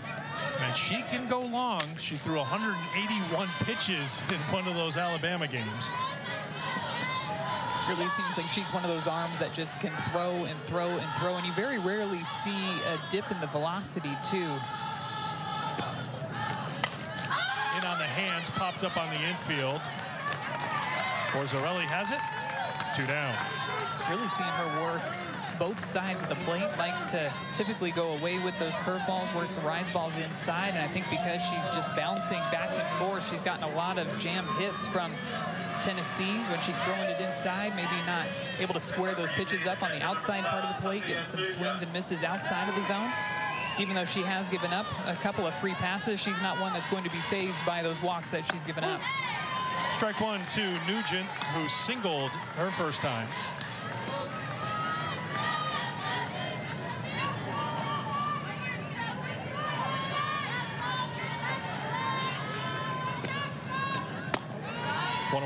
And she can go long. She threw 181 pitches in one of those Alabama games. Really seems like she's one of those arms that just can throw and throw and throw, and you very rarely see a dip in the velocity too. In on the hands, popped up on the infield. Borzarelli has it. 2 down. Really seeing her work both sides of the plate. Likes to typically go away with those curveballs, work the rise balls inside, and I think because she's just bouncing back and forth, she's gotten a lot of jam hits from Tennessee when she's throwing it inside, maybe not able to square those pitches up on the outside part of the plate, getting some swings and misses outside of the zone. Even though she has given up a couple of free passes, she's not one that's going to be fazed by those walks that she's given up. Strike 1 to Nugent, who singled her first time.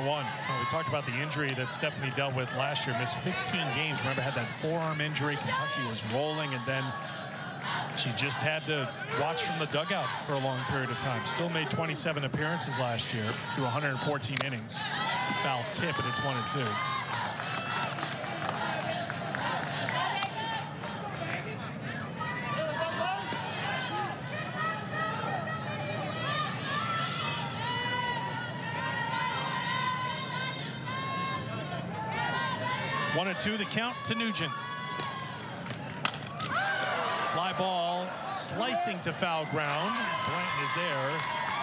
One. Well, we talked about the injury that Stephanie dealt with last year, missed 15 games. Remember, had that forearm injury. Kentucky was rolling, and then she just had to watch from the dugout for a long period of time. Still made 27 appearances last year through 114 innings. Foul tip, and it's 1-2. One and 2, the count to Nugent. Fly ball slicing to foul ground. Blanton is there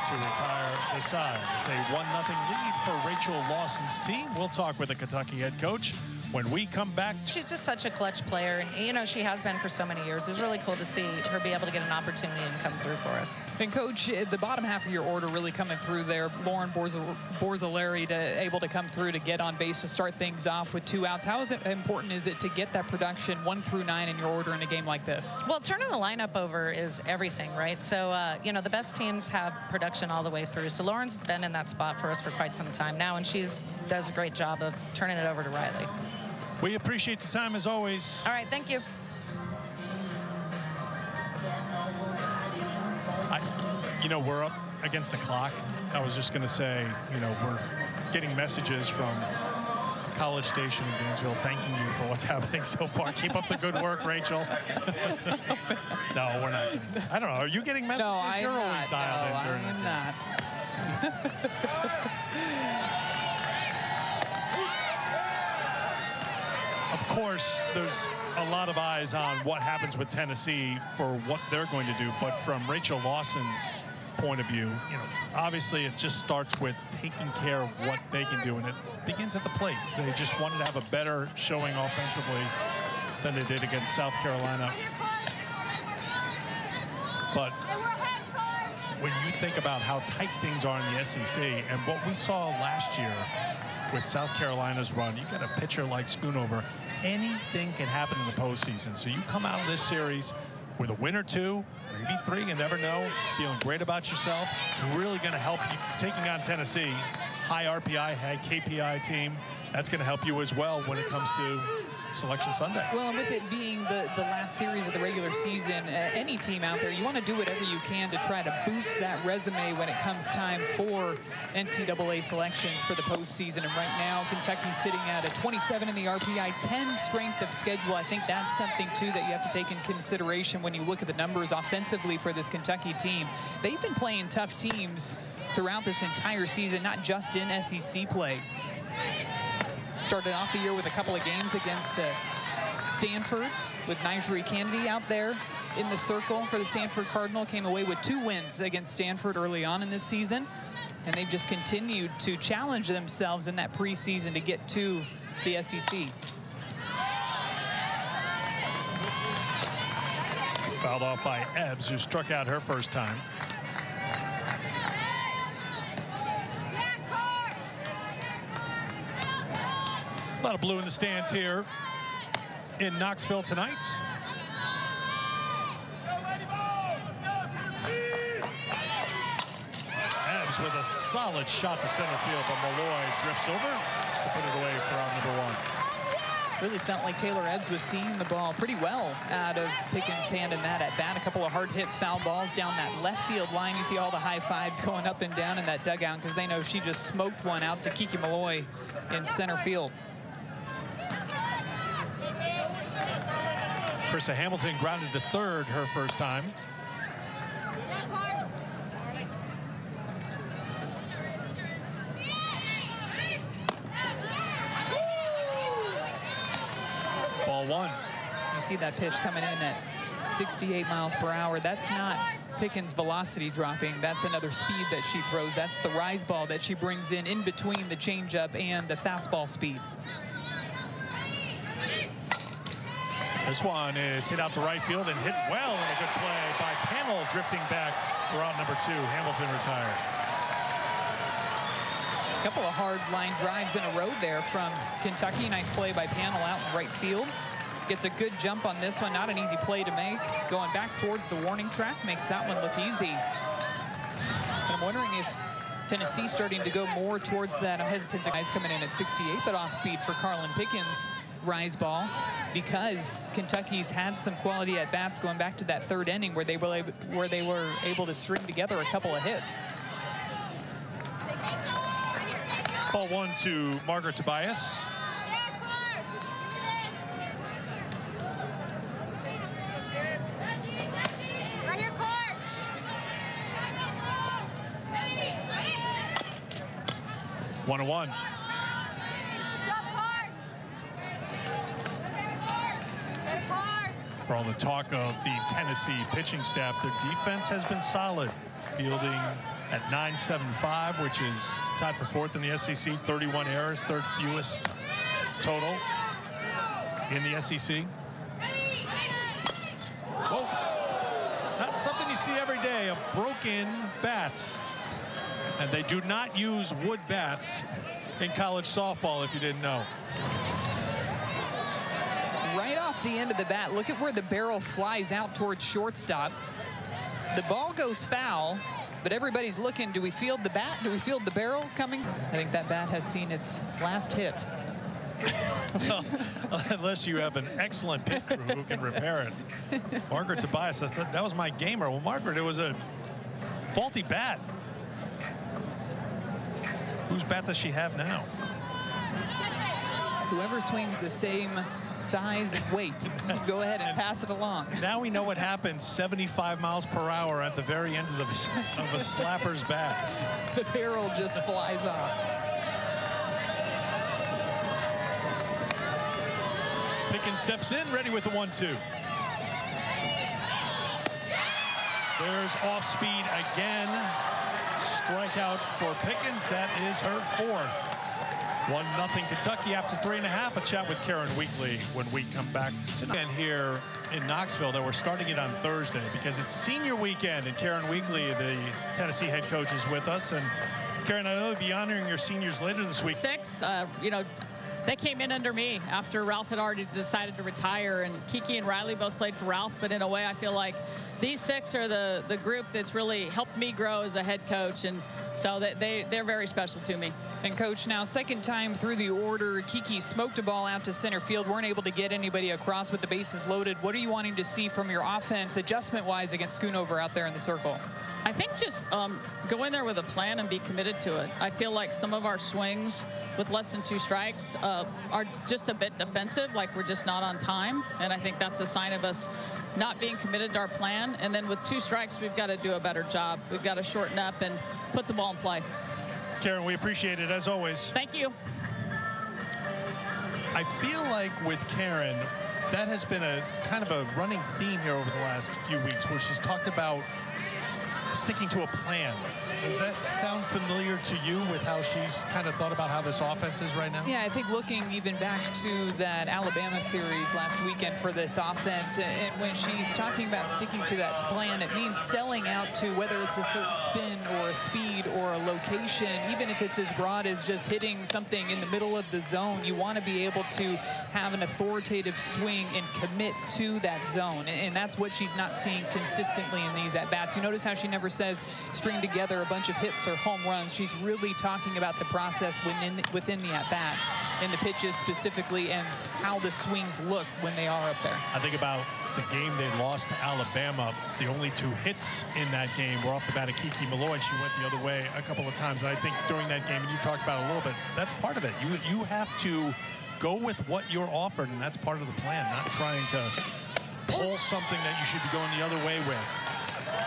to retire the side. It's a 1-0 lead for Rachel Lawson's team. We'll talk with the Kentucky head coach when we come back. She's just such a clutch player, and you know, she has been for so many years. It was really cool to see her be able to get an opportunity and come through for us. And Coach, the bottom half of your order really coming through there. Lauren Borzarelli able to come through to get on base to start things off with 2 outs. How important is it to get that production 1 through 9 in your order in a game like this? Well, turning the lineup over is everything, right? So, you know, the best teams have production all the way through. So Lauren's been in that spot for us for quite some time now, and does a great job of turning it over to Riley. We appreciate the time as always. All right, thank you. You know, we're up against the clock. I was just going to say, you know, we're getting messages from College Station in Gainesville thanking you for what's happening so far. Keep up the good work, Rachel. No, we're not getting. I don't know. Are you getting messages? No, I'm You're not. always dialed in during the game. not. course, there's a lot of eyes on what happens with Tennessee for what they're going to do. But from Rachel Lawson's point of view, obviously it just starts with taking care of what they can do, and it begins at the plate. They just wanted to have a better showing offensively than they did against South Carolina. But when you think about how tight things are in the SEC and what we saw last year with South Carolina's run, you got a pitcher like Schoonover, anything can happen in the postseason. So you come out of this series with a win or two, maybe three, you never know, feeling great about yourself. It's really going to help you. Taking on Tennessee, high RPI, high KPI team, that's going to help you as well when it comes to Selection Sunday. Well, and with it being the last series of the regular season, any team out there, you want to do whatever you can to try to boost that resume when it comes time for NCAA selections for the postseason. And right now, Kentucky's sitting at a 27 in the RPI, 10 strength of schedule. I think that's something, too, that you have to take in consideration when you look at the numbers offensively for this Kentucky team. They've been playing tough teams throughout this entire season, not just in SEC play. Started off the year with a couple of games against Stanford with Nyjeri Kennedy out there in the circle for the Stanford Cardinal. Came away with 2 wins against Stanford early on in this season. And they've just continued to challenge themselves in that preseason to get to the SEC. Fouled off by Ebbs, who struck out her first time. A lot of blue in the stands here in Knoxville tonight. Ebbs with a solid shot to center field, but Malloy drifts over to put it away for out number 1. Really felt like Taylor Ebbs was seeing the ball pretty well out of Pickens' hand in that at bat. A couple of hard hit foul balls down that left field line. You see all the high fives going up and down in that dugout because they know she just smoked one out to Kiki Malloy in center field. Krista Hamilton grounded to third her first time. Ball 1. You see that pitch coming in at 68 miles per hour. That's not Pickens' velocity dropping. That's another speed that she throws. That's the rise ball that she brings in between the changeup and the fastball speed. This one is hit out to right field and hit well, and a good play by Pannell, drifting back for out number 2. Hamilton retired. A couple of hard line drives in a row there from Kentucky. Nice play by Pannell out in right field. Gets a good jump on this one. Not an easy play to make. Going back towards the warning track makes that one look easy. And I'm wondering if Tennessee's starting to go more towards that. I'm hesitant to guys coming in at 68, but off speed for Carlin Pickens. Rise ball, because Kentucky's had some quality at bats going back to that third inning where they were able to string together a couple of hits. Ball 1 to Margaret Tobias. Right here, Clark. 1-1. For all the talk of the Tennessee pitching staff, their defense has been solid, fielding at .975, which is tied for 4th in the SEC. 31 errors, 3rd fewest total in the SEC. Whoa, not something you see every day, a broken bat. And they do not use wood bats in college softball, if you didn't know. Right off the end of the bat, look at where the barrel flies out towards shortstop. The ball goes foul, but everybody's looking, do we field the bat? Do we field the barrel coming? I think that bat has seen its last hit. Well, unless you have an excellent pit crew who can repair it. Margaret Tobias, that was my gamer. Well, Margaret, it was a faulty bat. Whose bat does she have now? Whoever swings the same size and weight, go ahead and pass it along. Now we know what happens 75 miles per hour at the very end of a slapper's bat. The barrel just flies off. Pickens steps in, ready with the 1-2. There's off speed again. Strikeout for Pickens. That is her 4th. 1-0 Kentucky after 3.5. A chat with Karen Weekly when we come back tonight. And here in Knoxville, that we're starting it on Thursday because it's senior weekend, and Karen Weekly, the Tennessee head coach, is with us. And Karen, I know you'll be honoring your seniors later this week. 6, you know, they came in under me after Ralph had already decided to retire, and Kiki and Riley both played for Ralph, but in a way I feel like these 6 are the group that's really helped me grow as a head coach, and so they're very special to me. And Coach, now second time through the order, Kiki smoked a ball out to center field, weren't able to get anybody across with the bases loaded. What are you wanting to see from your offense adjustment-wise against Schoonover out there in the circle? I think just go in there with a plan and be committed to it. I feel like some of our swings with less than 2 strikes are just a bit defensive, like we're just not on time. And I think that's a sign of us not being committed to our plan. And then with 2 strikes, we've got to do a better job. We've got to shorten up and put the ball in play. Karen, we appreciate it as always. Thank you. I feel like with Karen, that has been a kind of a running theme here over the last few weeks where she's talked about sticking to a plan. Does that sound familiar to you with how she's kind of thought about how this offense is right now? Yeah, I think looking even back to that Alabama series last weekend for this offense, and when she's talking about sticking to that plan, it means selling out to whether it's a certain spin or a speed or a location, even if it's as broad as just hitting something in the middle of the zone. You want to be able to have an authoritative swing and commit to that zone, and that's what she's not seeing consistently in these at-bats. You notice how she never says string together a bunch of hits or home runs. She's really talking about the process within the at-bat and the pitches specifically and how the swings look when they are up there. I think about the game they lost to Alabama. The only 2 hits in that game were off the bat of Kiki Malloy, and she went the other way a couple of times. And I think during that game, and you talked about it a little bit, that's part of it. You have to go with what you're offered, and that's part of the plan, not trying to pull something that you should be going the other way with.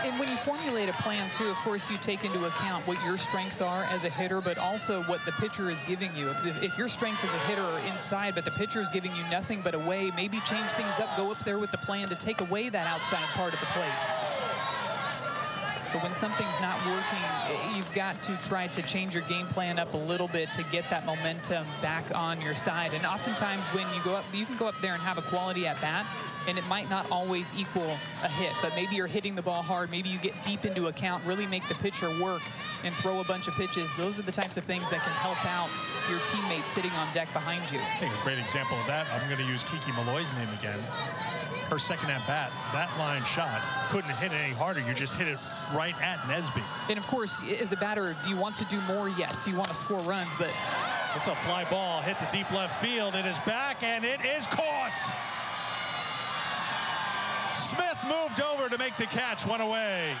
And when you formulate a plan, too, of course, you take into account what your strengths are as a hitter, but also what the pitcher is giving you. If your strengths as a hitter are inside, but the pitcher is giving you nothing but away, maybe change things up, go up there with the plan to take away that outside part of the plate. But when something's not working, you've got to try to change your game plan up a little bit to get that momentum back on your side. And oftentimes when you go up, you can go up there and have a quality at bat, and it might not always equal a hit, but maybe you're hitting the ball hard, maybe you get deep into a count, really make the pitcher work and throw a bunch of pitches. Those are the types of things that can help out your teammates sitting on deck behind you. I think a great example of that, I'm going to use Kiki Malloy's name again. Her second at bat, that line shot, couldn't hit it any harder. You just hit it right at Nesby. And of course, as a batter, do you want to do more? Yes, you want to score runs, but it's a fly ball, hit the deep left field. It is back, and it is caught. Smith moved over to make the catch, one away.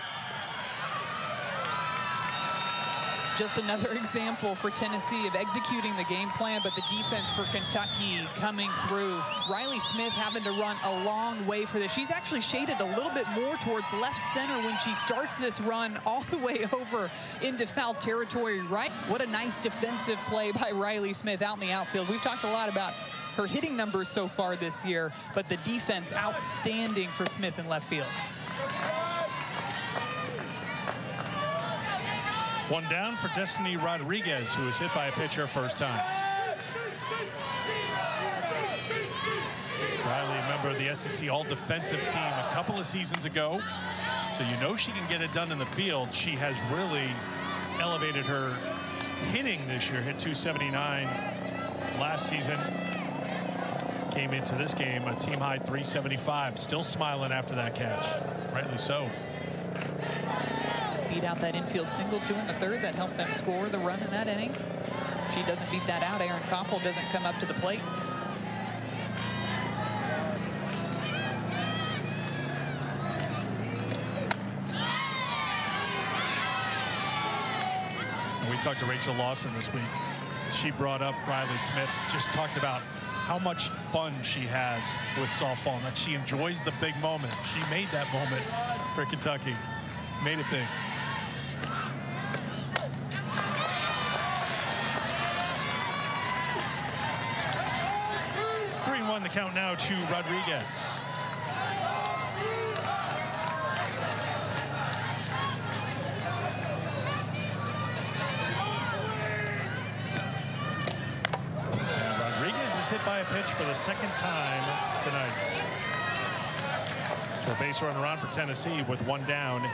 Just another example for Tennessee of executing the game plan, but the defense for Kentucky coming through. Riley Smith having to run a long way for this. She's actually shaded a little bit more towards left center when she starts this run all the way over into foul territory, right? What a nice defensive play by Riley Smith out in the outfield. We've talked a lot about her hitting numbers so far this year, but the defense outstanding for Smith in left field. One down for Destiny Rodriguez, who was hit by a pitcher first time. Riley, a member of the SEC All-Defensive team a couple of seasons ago, so you know she can get it done in the field. She has really elevated her hitting this year, hit .279 last season. Came into this game a team-high .375. Still smiling after that catch, rightly so. Beat out that infield single 2 in the third that helped them score the run in that inning. She doesn't beat that out. Aaron Koffel doesn't come up to the plate. And we talked to Rachel Lawson this week. She brought up Riley Smith, just talked about how much fun she has with softball and that she enjoys the big moment. She made that moment for Kentucky. Made it big. 3-1 to count now to Rodriguez. And Rodriguez is hit by a pitch for the second time tonight. So a base runner on for Tennessee with one down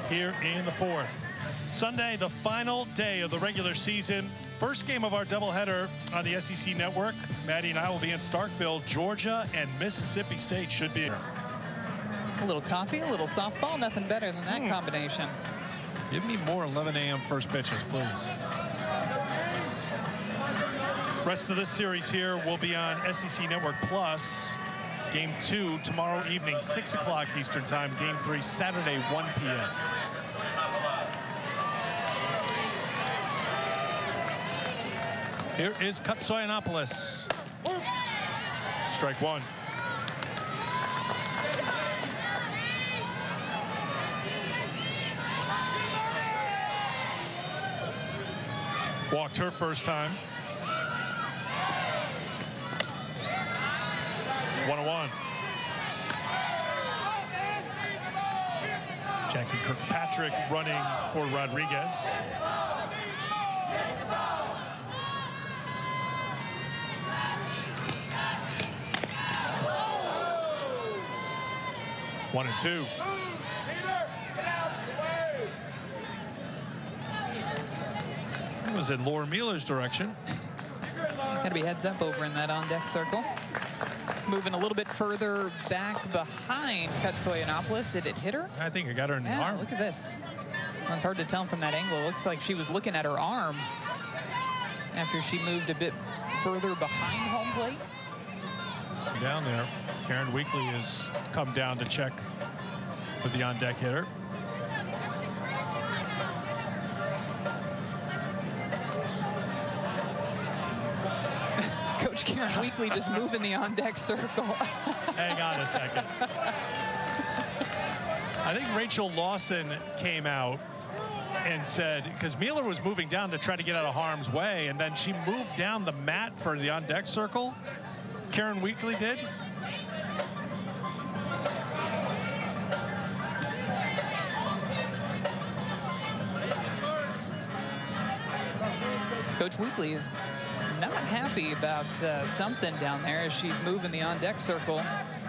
here in the fourth. Sunday, the final day of the regular season. First game of our doubleheader on the SEC Network. Maddie and I will be in Starkville. Georgia and Mississippi State should be. A little coffee, a little softball, nothing better than that combination. Give me more 11 a.m. first pitches, please. Rest of this series here will be on SEC Network Plus. Game 2 tomorrow evening, 6 o'clock Eastern Time. Game 3 Saturday, 1 p.m. Here is Katsoyanopoulos. Strike one. Walked her first time. 1-1. Jackie Kirkpatrick running for Rodriguez. One and two. That was in Laura Mueller's direction. Gotta be heads up over in that on-deck circle. Moving a little bit further back behind Katsoyanopoulos. Did it hit her? I think it got her in the arm. Look at this. Well, it's hard to tell from that angle. It looks like she was looking at her arm after she moved a bit further behind home plate. Down there, Karen Weekly has come down to check with the on-deck hitter. Coach Karen Weekly just moving the on-deck circle. Hang on a second. I think Rachel Lawson came out and said, because Mueller was moving down to try to get out of harm's way, and then she moved down the mat for the on-deck circle. Karen Weekly did. Coach Weekly is not happy about something down there as she's moving the on-deck circle.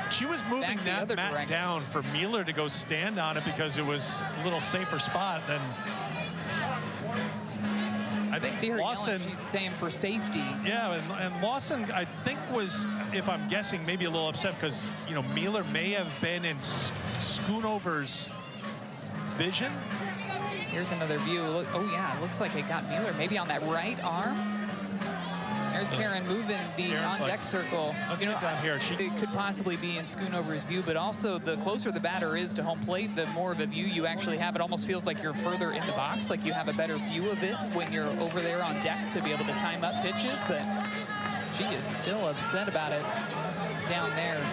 She was moving that mat down for Mueller to go stand on it because it was a little safer spot than. I think Lawson. She's saying for safety. Yeah, and Lawson, I think, was, if I'm guessing, maybe a little upset because, you know, Mueller may have been in Schoonover's vision. Here's another view. Look, oh yeah, it looks like it got Mueller maybe on that right arm. There's Karen moving the on-deck circle. Let's get down here. It could possibly be in Schoonover's view, but also the closer the batter is to home plate, the more of a view you actually have. It almost feels like you're further in the box, like you have a better view of it when you're over there on deck to be able to time up pitches, but she is still upset about it down there.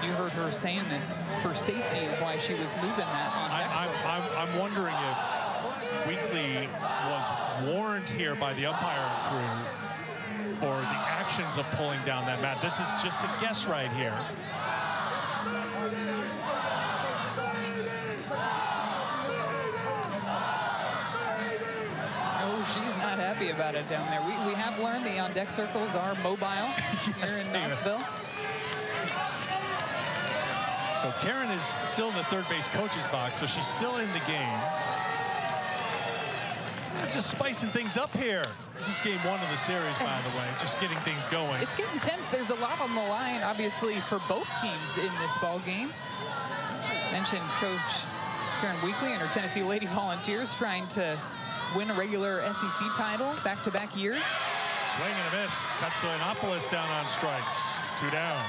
You heard her saying that for safety is why she was moving that on deck. I'm wondering if Weekly was warned here by the umpire crew for the actions of pulling down that mat. This is just a guess right here. Oh, she's not happy about it down there. We have learned the on-deck circles are mobile here in Knoxville. So Karen is still in the third base coach's box, so she's still in the game. Just spicing things up here. This is game one of the series, by the way, just getting things going. It's getting tense. There's a lot on the line, obviously, for both teams in this ball game. Mentioned Coach Karen Weekly and her Tennessee Lady Volunteers trying to win a regular SEC title back-to-back years. Swing and a miss. Katsoyanopoulos down on strikes. 2 down.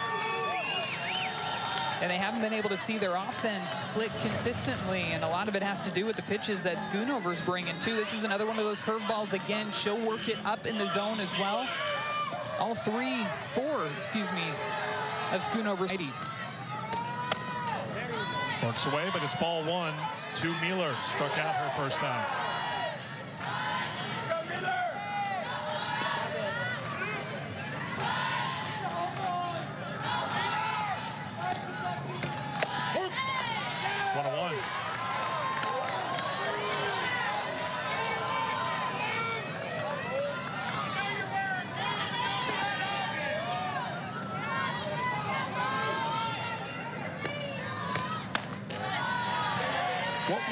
And they haven't been able to see their offense click consistently, and a lot of it has to do with the pitches that Schoonover's bringing too. This is another one of those curveballs. Again, she'll work it up in the zone as well. All four, excuse me, of Schoonover's ladies. Works away, but it's ball one to Mueller. Struck out her first time.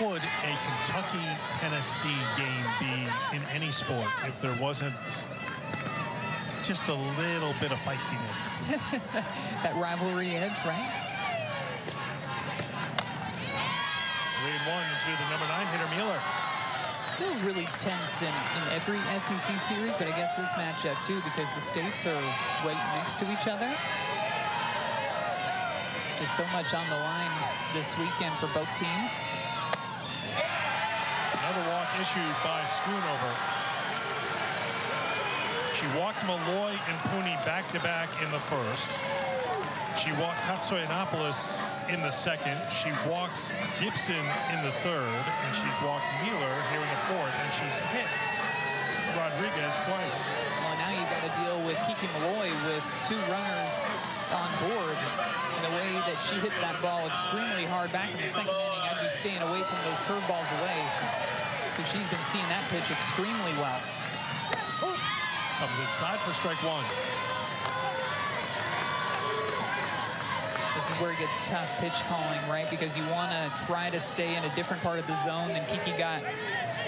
would a Kentucky-Tennessee game be in any sport if there wasn't just a little bit of feistiness? That rivalry edge, right? 3-1 to the number 9 hitter, Mueller. Feels really tense in every SEC series, but I guess this matchup too, because the states are right next to each other. Just so much on the line this weekend for both teams. Another walk issued by Schoonover. She walked Malloy and Pooney back-to-back in the first. She walked Katsoyanopoulos in the second. She walked Gibson in the third, and she's walked Mueller here in the fourth, and she's hit Rodriguez twice. Well, now you've got to deal with Kiki Malloy with 2 runners on board. And the way that she hit that ball extremely hard back in the second inning, I'd be staying away from those curveballs away, because she's been seeing that pitch extremely well. Comes inside for strike 1. This is where it gets tough pitch calling, right? Because you want to try to stay in a different part of the zone than Kiki got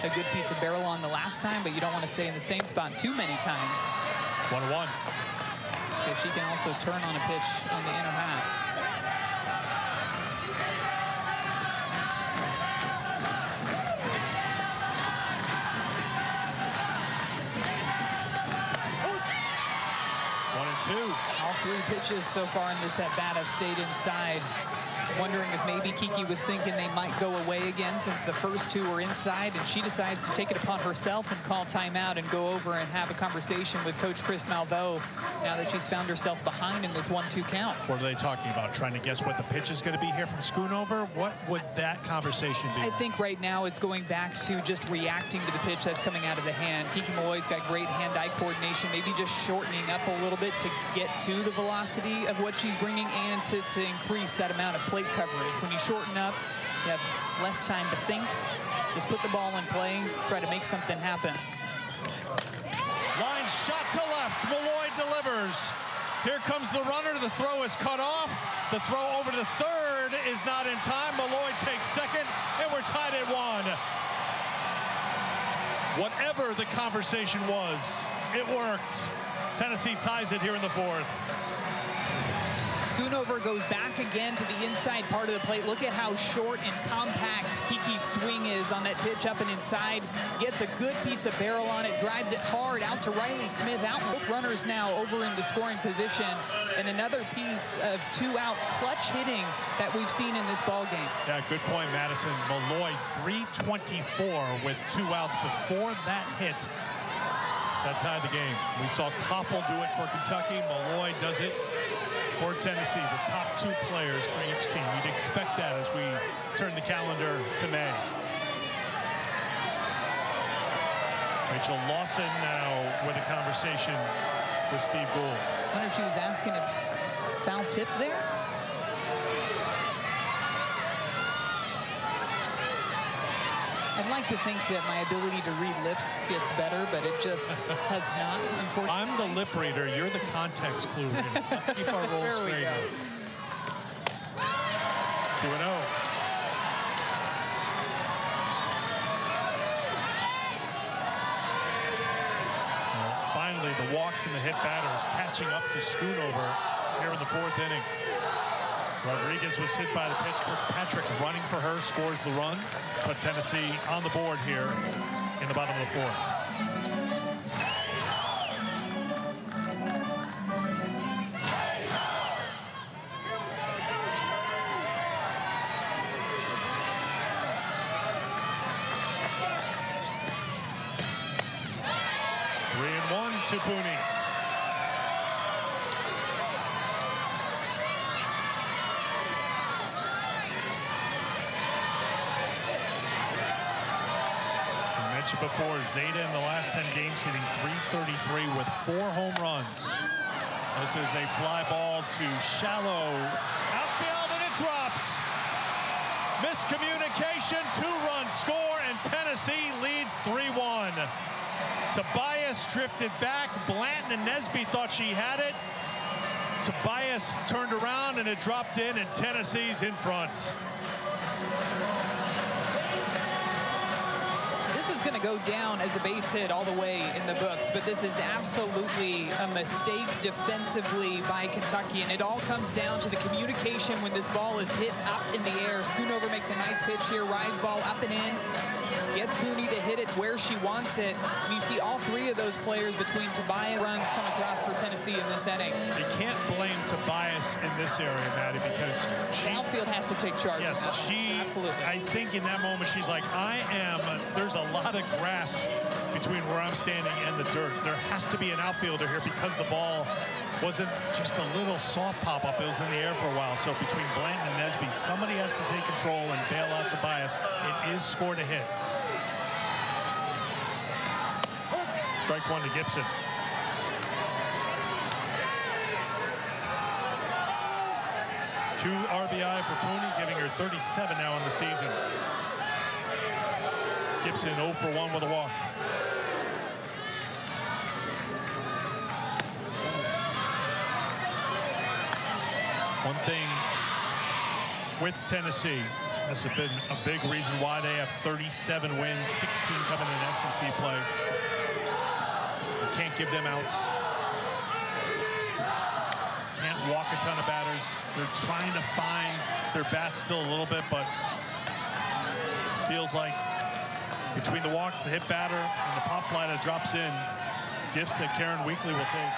a good piece of barrel on the last time, but you don't want to stay in the same spot too many times. 1-1. Because she can also turn on a pitch on the inner half. All 3 pitches so far in this at-bat have stayed inside. Wondering if maybe Kiki was thinking they might go away again since the first 2 were inside, and she decides to take it upon herself and call timeout and go over and have a conversation with Coach Chris Malveaux now that she's found herself behind in this 1-2 count. What are they talking about? Trying to guess what the pitch is going to be here from Schoonover? What would that conversation be? I think right now it's going back to just reacting to the pitch that's coming out of the hand. Kiki Malloy's got great hand-eye coordination, maybe just shortening up a little bit to get to the velocity of what she's bringing and to increase that amount of plate coverage. When you shorten up, you have less time to think. Just put the ball in play, try to make something happen. Line shot to left. Malloy delivers. Here comes the runner. The throw is cut off. The throw over to the third is not in time. Malloy takes second, and we're tied at 1. Whatever the conversation was, it worked. Tennessee ties it here in the fourth. Schoonover goes back again to the inside part of the plate. Look at how short and compact Kiki's swing is on that pitch up and inside. Gets a good piece of barrel on it, drives it hard out to Riley Smith. Out both runners now over into scoring position. And another piece of 2-out clutch hitting that we've seen in this ball game. Yeah, good point, Madison. Malloy 324 with 2 outs before that hit. That tied the game. We saw Koffel do it for Kentucky. Malloy does it for Tennessee, the top 2 players for each team. You'd expect that as we turn the calendar to May. Rachel Lawson now with a conversation with Steve Gould. I wonder if she was asking if foul tip there. I'd like to think that my ability to read lips gets better, but it just has not, unfortunately. I'm the lip reader. You're the context clue reader. Let's keep our roles straight. 2-0. Finally, the walks and the hit batters catching up to Schoonover here in the 4th inning. Rodriguez was hit by the pitch. Kirkpatrick running for her, scores the run. Put Tennessee on the board here in the bottom of the 4th. To Pooney. I mentioned before, Zeta in the last 10 games hitting .333 with 4 home runs. This is a fly ball to shallow outfield, and it drops. Miscommunication, 2-run score, and Tennessee leads 3-1. Tobias drifted back. Blanton and Nesby thought she had it. Tobias turned around and it dropped in, and Tennessee's in front. this is going to go down as a base hit all the way in the books, but this is absolutely a mistake defensively by Kentucky, and it all comes down to the communication when this ball is hit up in the air. Schoonover makes a nice pitch here, rise ball up and in, gets Pooney to hit it where she wants it. And you see all three of those players between Tobias runs come across for Tennessee in this inning. You can't blame Tobias in this area, Maddie, because the outfield has to take charge. Yes, absolutely. I think in that moment she's like, there's a lot of grass between where I'm standing and the dirt. There has to be an outfielder here because the ball wasn't just a little soft pop-up. It was in the air for a while. So between Blanton and Nesby, somebody has to take control and bail out Tobias. It is scored a hit. Strike one to Gibson. Two RBI for Pooney, giving her 37 now in the season. Gibson 0 for 1 with a walk. One thing with Tennessee, this has been a big reason why they have 37 wins, 16 coming in SEC play. You can't give them outs. Can't walk a ton of batters. They're trying to find their bats still a little bit, but feels like between the walks, the hit batter, and the pop fly that drops in, gifts that Karen Weekly will take.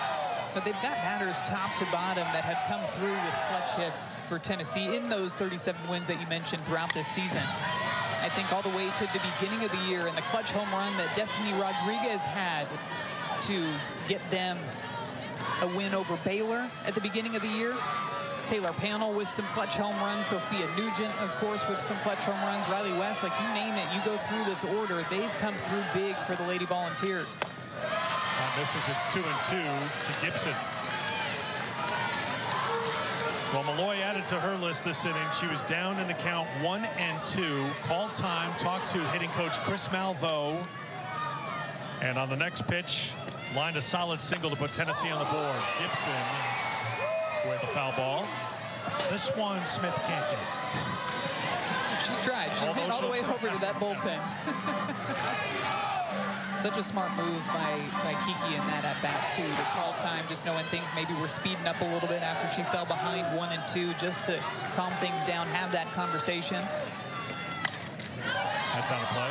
But they've got batters top to bottom that have come through with clutch hits for Tennessee in those 37 wins that you mentioned throughout this season. I think all the way to the beginning of the year and the clutch home run that Destiny Rodriguez had to get them a win over Baylor at the beginning of the year. Taylor Panel with some clutch home runs. Sophia Nugent, of course, with some clutch home runs. Riley West, like you name it, you go through this order. They've come through big for the Lady Volunteers. Misses, it's 2-2 to Gibson. Well, Malloy added to her list this inning. She was down in the count 1-2. Called time, talked to hitting coach Chris Malveaux. And on the next pitch, lined a solid single to put Tennessee on the board. Gibson with a foul ball. This one Smith can't get. She tried. She went all the way over to that bullpen. Such a smart move by Kiki in that at-bat, too, to call time, just knowing things maybe were speeding up a little bit after she fell behind 1-2, just to calm things down, have that conversation. That's on the play.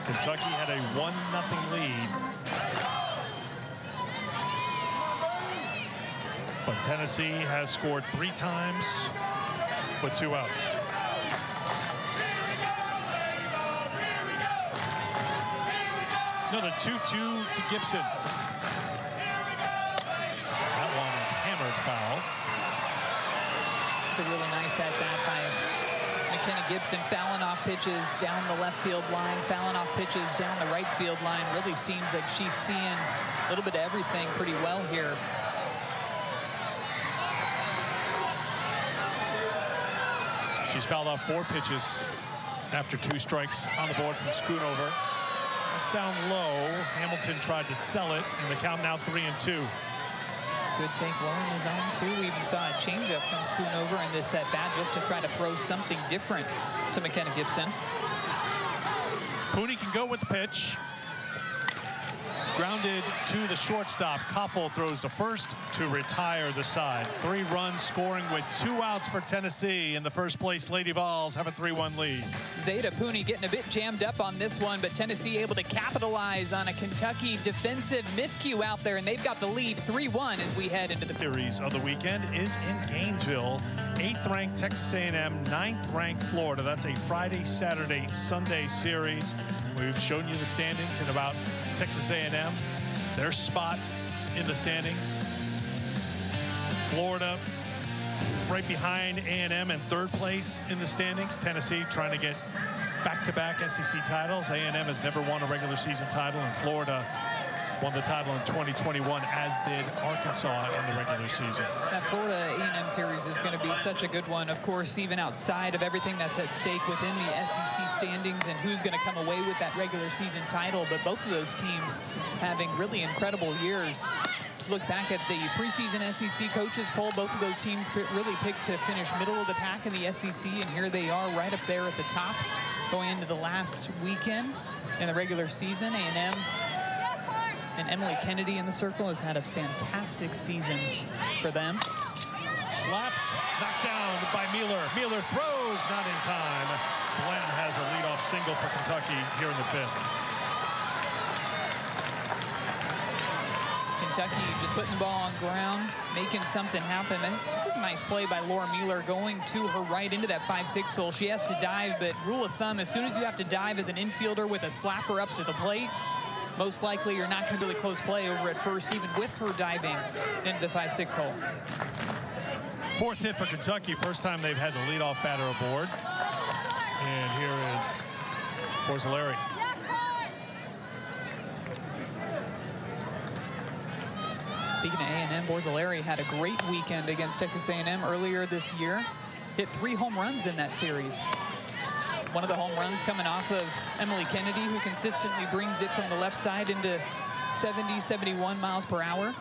Kentucky had a 1-0 lead. But Tennessee has scored 3 times with 2 outs. Another 2-2 to Gibson. That one is hammered foul. It's a really nice at-bat by McKenna Gibson, fouling off pitches down the left field line, fouling off pitches down the right field line. Really seems like she's seeing a little bit of everything pretty well here. She's fouled off 4 pitches after 2 strikes on the board from Schoonover. It's down low. Hamilton tried to sell it, and the count now 3-2. Good take low in the zone, too. We even saw a changeup from Schoonover in this at-bat just to try to throw something different to McKenna Gibson. Pooney can go with the pitch. Grounded to the shortstop. Koppel throws to first to retire the side. 3 runs scoring with 2 outs for Tennessee. In the first place, Lady Vols have a 3-1 lead. Zeta Pooney getting a bit jammed up on this one, but Tennessee able to capitalize on a Kentucky defensive miscue out there, and they've got the lead 3-1 as we head into the series of the weekend is in Gainesville. 8th-ranked Texas A&M, 9th-ranked Florida. That's a Friday, Saturday, Sunday series. We've shown you the standings and about Texas A&M, their spot in the standings. Florida right behind A&M in 3rd place in the standings. Tennessee trying to get back-to-back SEC titles. A&M has never won a regular season title, and Florida won the title in 2021, as did Arkansas in the regular season. That Florida A&M series is going to be such a good one. Of course, even outside of everything that's at stake within the SEC standings and who's going to come away with that regular season title, but both of those teams having really incredible years. Look back at the preseason SEC coaches poll, both of those teams really picked to finish middle of the pack in the SEC, and here they are right up there at the top going into the last weekend in the regular season. A&M and Emily Kennedy in the circle has had a fantastic season for them. Slapped, knocked down by Mueller. Mueller throws, not in time. Glenn has a leadoff single for Kentucky here in the 5th. Kentucky just putting the ball on ground, making something happen. And this is a nice play by Laura Mueller going to her right into that 5-6 hole. She has to dive, but rule of thumb, as soon as you have to dive as an infielder with a slapper up to the plate, most likely you're not going to really close play over at first, even with her diving into the 5-6 hole. 4th hit for Kentucky, first time they've had the leadoff batter aboard. And here is Borzilleri. Speaking of A&M, Borzilleri had a great weekend against Texas A&M earlier this year. Hit 3 home runs in that series. One of the home runs coming off of Emily Kennedy, who consistently brings it from the left side into 70, 71 miles per hour.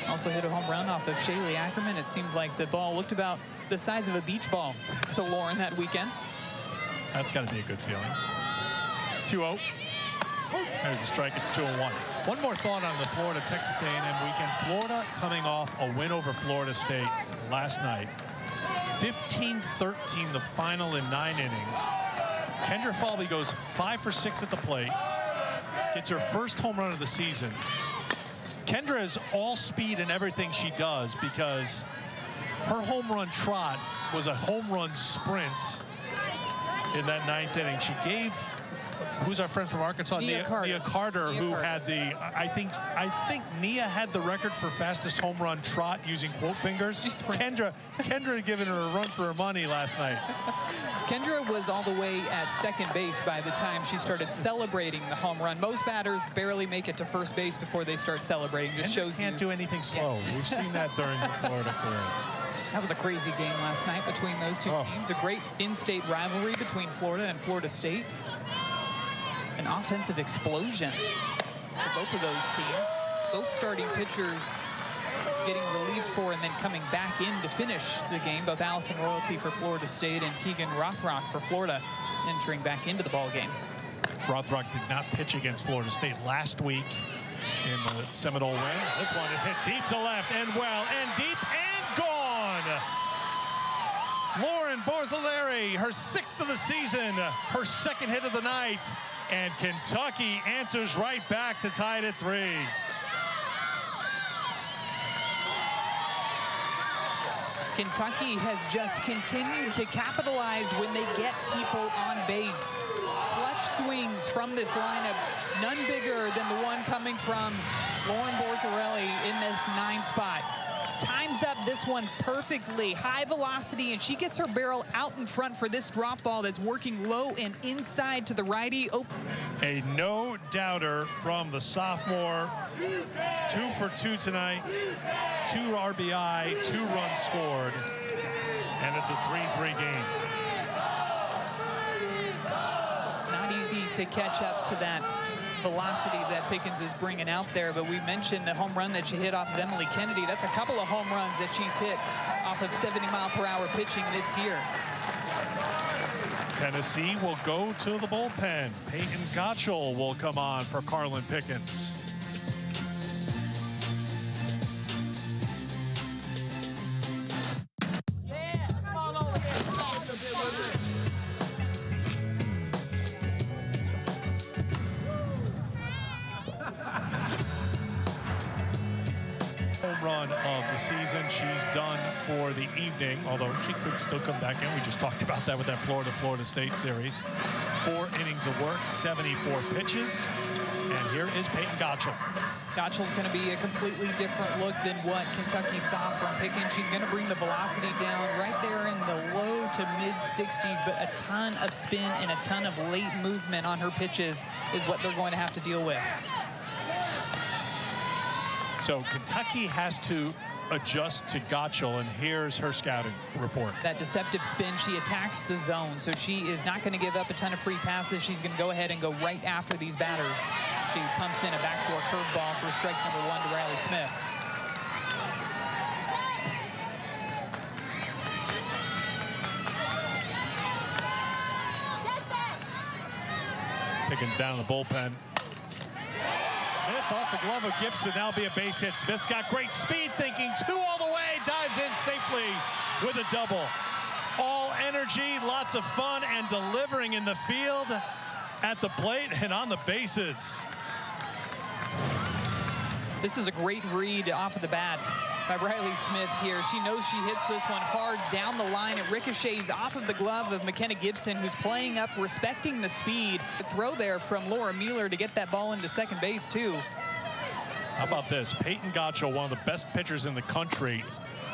Also hit a home run off of Shaylee Ackerman. It seemed like the ball looked about the size of a beach ball to Lauren that weekend. That's got to be a good feeling. 2-0. There's a strike. It's 2-1. One more thought on the Florida-Texas A&M weekend. Florida coming off a win over Florida State last night. 15-13 the final in 9 innings. Kendra Falvey goes 5 for 6 at the plate. Gets her first home run of the season. Kendra is all speed in everything she does because her home run trot was a home run sprint in that 9th inning. She gave, who's our friend from Arkansas? Nia Carter, who had the, I think Nia had the record for fastest home run trot using quote fingers. Kendra giving her a run for her money last night. Kendra was all the way at second base by the time she started celebrating the home run. Most batters barely make it to first base before they start celebrating. Just shows you can't do anything slow. Yeah. We've seen that during the Florida career. That was a crazy game last night between those two teams. A great in-state rivalry between Florida and Florida State. An offensive explosion for both of those teams. Both starting pitchers getting relief for and then coming back in to finish the game. Both Allison Royalty for Florida State and Keegan Rothrock for Florida entering back into the ball game. Rothrock did not pitch against Florida State last week in the Seminole win. This one is hit deep to left and well and deep and gone. Lauren Borzilleri, her 6th of the season, her 2nd hit of the night, and Kentucky answers right back to tie it at 3. Kentucky has just continued to capitalize when they get people on base. Clutch swings from this lineup, none bigger than the one coming from Lauren Borzilleri in this 9 spot. Times up this one perfectly, high velocity, and she gets her barrel out in front for this drop ball that's working low and inside to the righty. A no-doubter from the sophomore. 2 for 2 tonight, 2 RBI, 2 runs scored, and it's a 3-3 game. Not easy to catch up to that velocity that Pickens is bringing out there, but we mentioned the home run that she hit off of Emily Kennedy. That's a couple of home runs that she's hit off of 70-mile-per-hour pitching this year. Tennessee will go to the bullpen. Peyton Gottschall will come on for Carlin Pickens. Run of the season. She's done for the evening, although she could still come back in. We just talked about that with that Florida State series. 4 innings of work, 74 pitches, and here is Peyton Gottschall. Gottschall's going to be a completely different look than what Kentucky saw from Pickens. She's going to bring the velocity down right there in the low to mid-60s, but a ton of spin and a ton of late movement on her pitches is what they're going to have to deal with. So Kentucky has to adjust to Gottschall, and here's her scouting report. That deceptive spin, she attacks the zone, so she is not going to give up a ton of free passes. She's going to go ahead and go right after these batters. She pumps in a backdoor curveball for strike number 1 to Riley Smith. Pickens down in the bullpen. Smith off the glove of Gibson. That'll be a base hit. Smith's got great speed, thinking 2 all the way. Dives in safely with a double. All energy, lots of fun, and delivering in the field, at the plate, and on the bases. This is a great read off of the bat by Riley Smith here. She knows she hits this one hard down the line. It ricochets off of the glove of McKenna Gibson, who's playing up, respecting the speed. The throw there from Laura Mueller to get that ball into second base, too. How about this? Peyton Gottschall, one of the best pitchers in the country.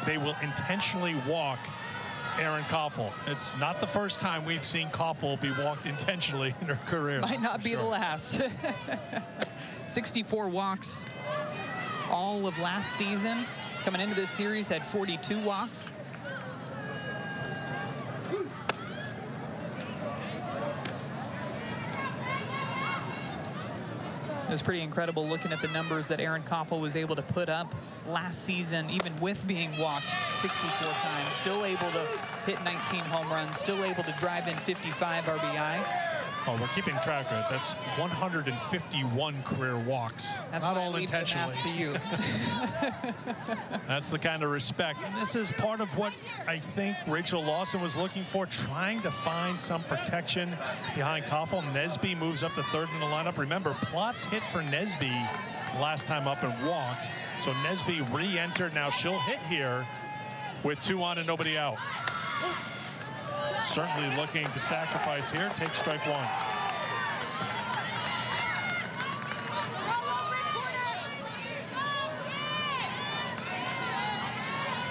They will intentionally walk Erin Koffel. It's not the first time we've seen Koffel be walked intentionally in her career. Might not be the last. 64 walks all of last season. Coming into this series, had 42 walks. It was pretty incredible looking at the numbers that Erin Koffel was able to put up last season, even with being walked 64 times. Still able to hit 19 home runs, still able to drive in 55 RBI. Oh, we're keeping track of it. That's 151 career walks. That's not why all I leave the intentionally. math to you. That's the kind of respect. And this is part of what I think Rachel Lawson was looking for, trying to find some protection behind Koffel. Nesby moves up to third in the lineup. Remember, Plotz hit for Nesby last time up and walked. So Nesby re-entered. Now she'll hit here with 2 on and nobody out. Certainly looking to sacrifice here. Take strike 1.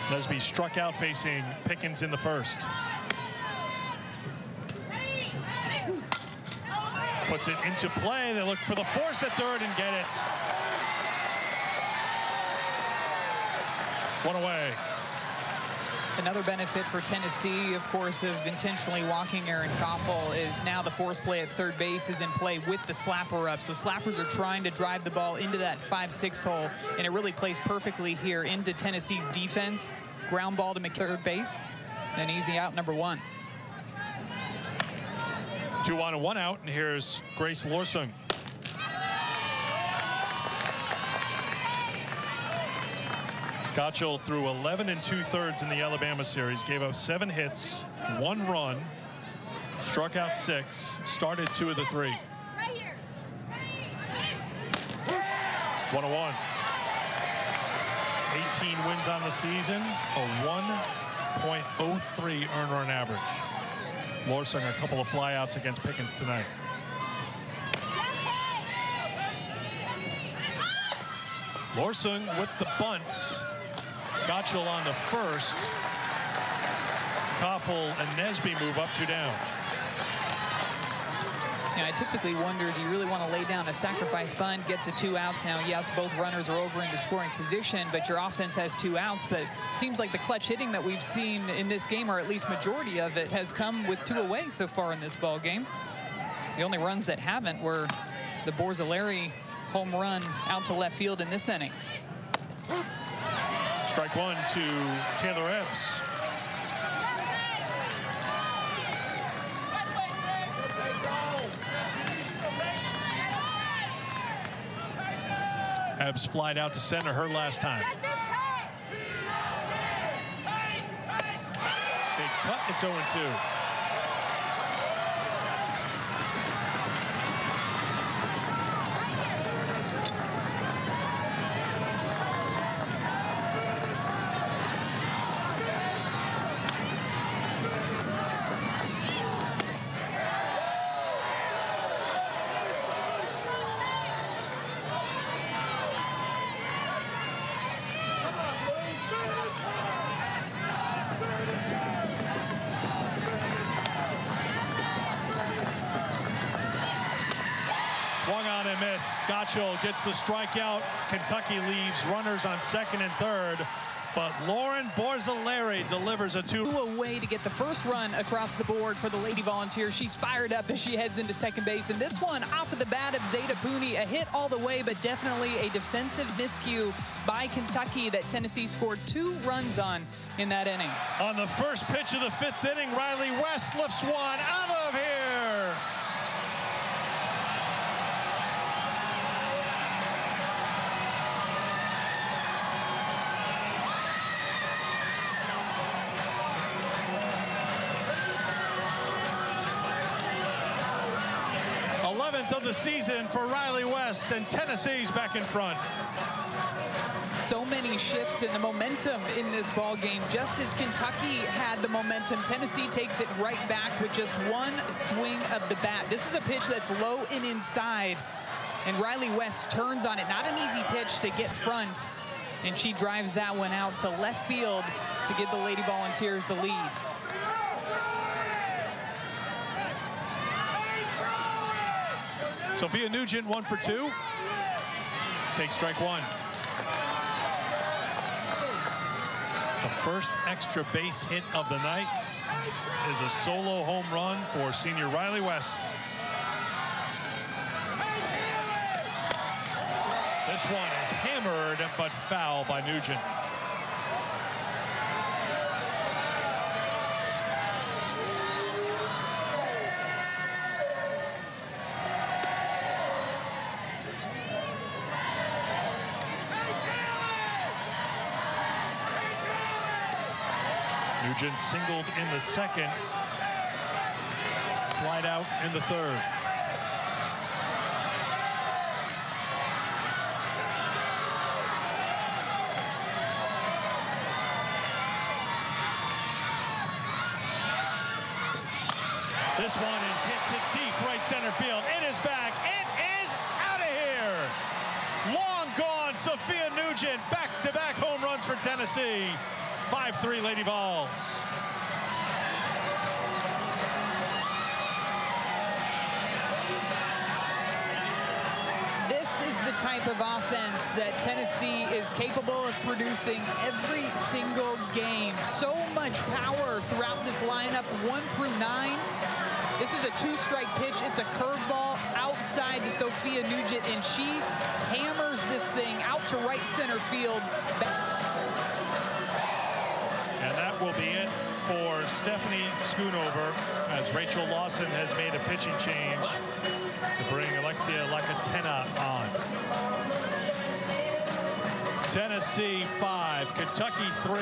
Nesby struck out facing Pickens in the first. Puts it into play. They look for the force at third and get it. 1 away. Another benefit for Tennessee, of course, of intentionally walking Erin Koffel is now the force play at third base is in play with the slapper up. So slappers are trying to drive the ball into that 5-6 hole, and it really plays perfectly here into Tennessee's defense. Ground ball to third base, and easy out number 1. 2 on and 1 out, and here's Grace Lorsung. Gottschall threw 11 2/3 in the Alabama series, gave up 7 hits, 1 run, struck out 6, started 2 of the 3. 1-1. 18 wins on the season, a 1.03 earned run average. Lorsung a couple of flyouts against Pickens tonight. Lorsung with the bunts. Gottschall on the first. Koffel and Nesby move up 2 down. I typically wonder, do you really want to lay down a sacrifice bunt, get to 2 outs? Now, yes, both runners are over into scoring position, but your offense has 2 outs. But it seems like the clutch hitting that we've seen in this game, or at least majority of it, has come with 2 away so far in this ball game. The only runs that haven't were the Borzilleri home run out to left field in this inning. Strike 1 to Taylor Ebbs. Ebbs flied out to center her last time. Big cut, it's 0-2. Gotcho gets the strikeout. Kentucky leaves runners on second and third. But Lauren Borzilleri delivers a 2 away to get the first run across the board for the Lady Volunteers. She's fired up as she heads into second base. And this one off of the bat of Zeta Pooney, a hit all the way, but definitely a defensive miscue by Kentucky that Tennessee scored 2 runs on in that inning. On the first pitch of the 5th inning, Riley West lifts one out of here. Of the season for Riley West, and Tennessee's back in front. So many shifts in the momentum in this ball game. Just as Kentucky had the momentum, Tennessee takes it right back with just one swing of the bat. This is a pitch that's low and inside, and Riley West turns on it. Not an easy pitch to get front, and she drives that one out to left field to give the Lady Volunteers the lead. Sophia Nugent 1 for 2. Takes strike 1. The first extra base hit of the night is a solo home run for senior Riley West. This one is hammered but foul by Nugent. Nugent singled in the second, flied out in the third. This one is hit to deep right center field. It is back. It is out of here. Long gone, Sophia Nugent. Back-to-back home runs for Tennessee. 5-3 Lady Vols. This is the type of offense that Tennessee is capable of producing every single game. So much power throughout this lineup, 1 through 9. This is a 2-strike pitch. It's a curveball outside to Sophia Nugent, and she hammers this thing out to right center field. And that will be it for Stephanie Schoonover, as Rachel Lawson has made a pitching change to bring Alexia Lakatena on. Tennessee 5, Kentucky 3.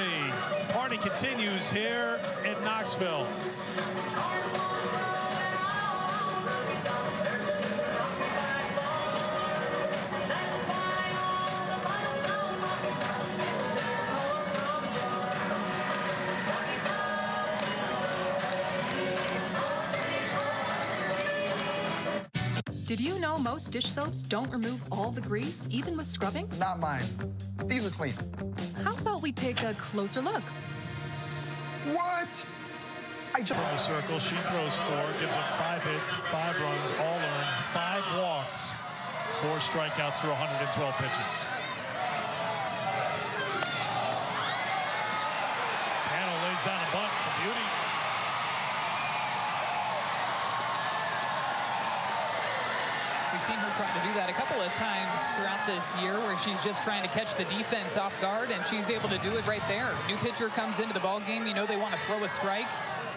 Party continues here in Knoxville. Did you know most dish soaps don't remove all the grease, even with scrubbing? Not mine. These are clean. How about we take a closer look? What? From the circle, she throws 4, gives up 5 hits, 5 runs, all earned, 5 walks, 4 strikeouts through 112 pitches. Panel lays down a bunt to Beauty. We've seen her try to do that a couple of times throughout this year, where she's just trying to catch the defense off guard, and she's able to do it right there. New pitcher comes into the ball game. You know they want to throw a strike.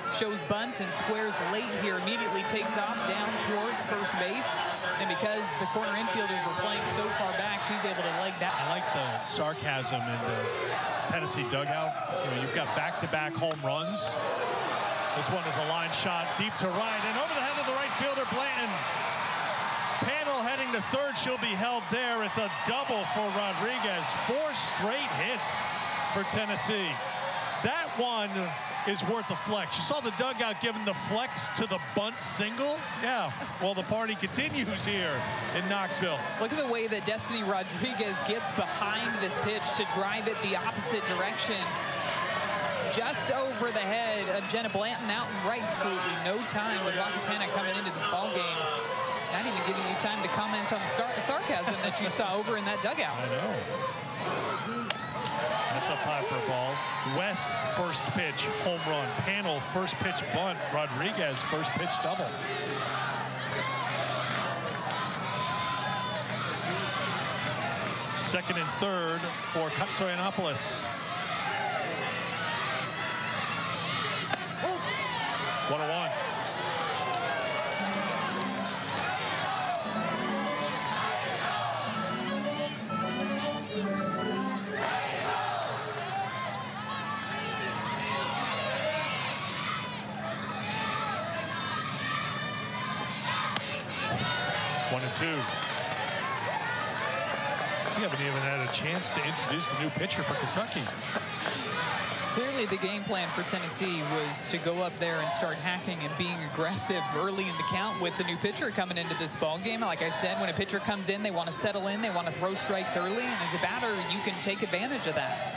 Shows bunt and squares late here. Immediately takes off down towards first base. And because the corner infielders were playing so far back, she's able to leg that. I like the sarcasm in the Tennessee dugout. You know, you've got back-to-back home runs. This one is a line shot deep to right and over the head of the right fielder, Blanton. Panel heading to third. She'll be held there. It's a double for Rodriguez. 4 straight hits for Tennessee. That one is worth a flex. You saw the dugout giving the flex to the bunt single? Yeah, well, the party continues here in Knoxville. Look at the way that Destiny Rodriguez gets behind this pitch to drive it the opposite direction. Just over the head of Jenna Blanton, out in right. Absolutely no time with Lakatena coming into this ball game. Not even giving you time to comment on the sarcasm that you saw over in that dugout. I know. That's up high for a ball. West, first pitch, home run. Panel, first pitch bunt. Rodriguez, first pitch double. Second and third for Katsoyanopoulos. 1-1. One and two. We haven't even had a chance to introduce the new pitcher for Kentucky. Clearly the game plan for Tennessee was to go up there and start hacking and being aggressive early in the count with the new pitcher coming into this ball game. Like I said, when a pitcher comes in, they want to settle in, they want to throw strikes early, and as a batter, you can take advantage of that.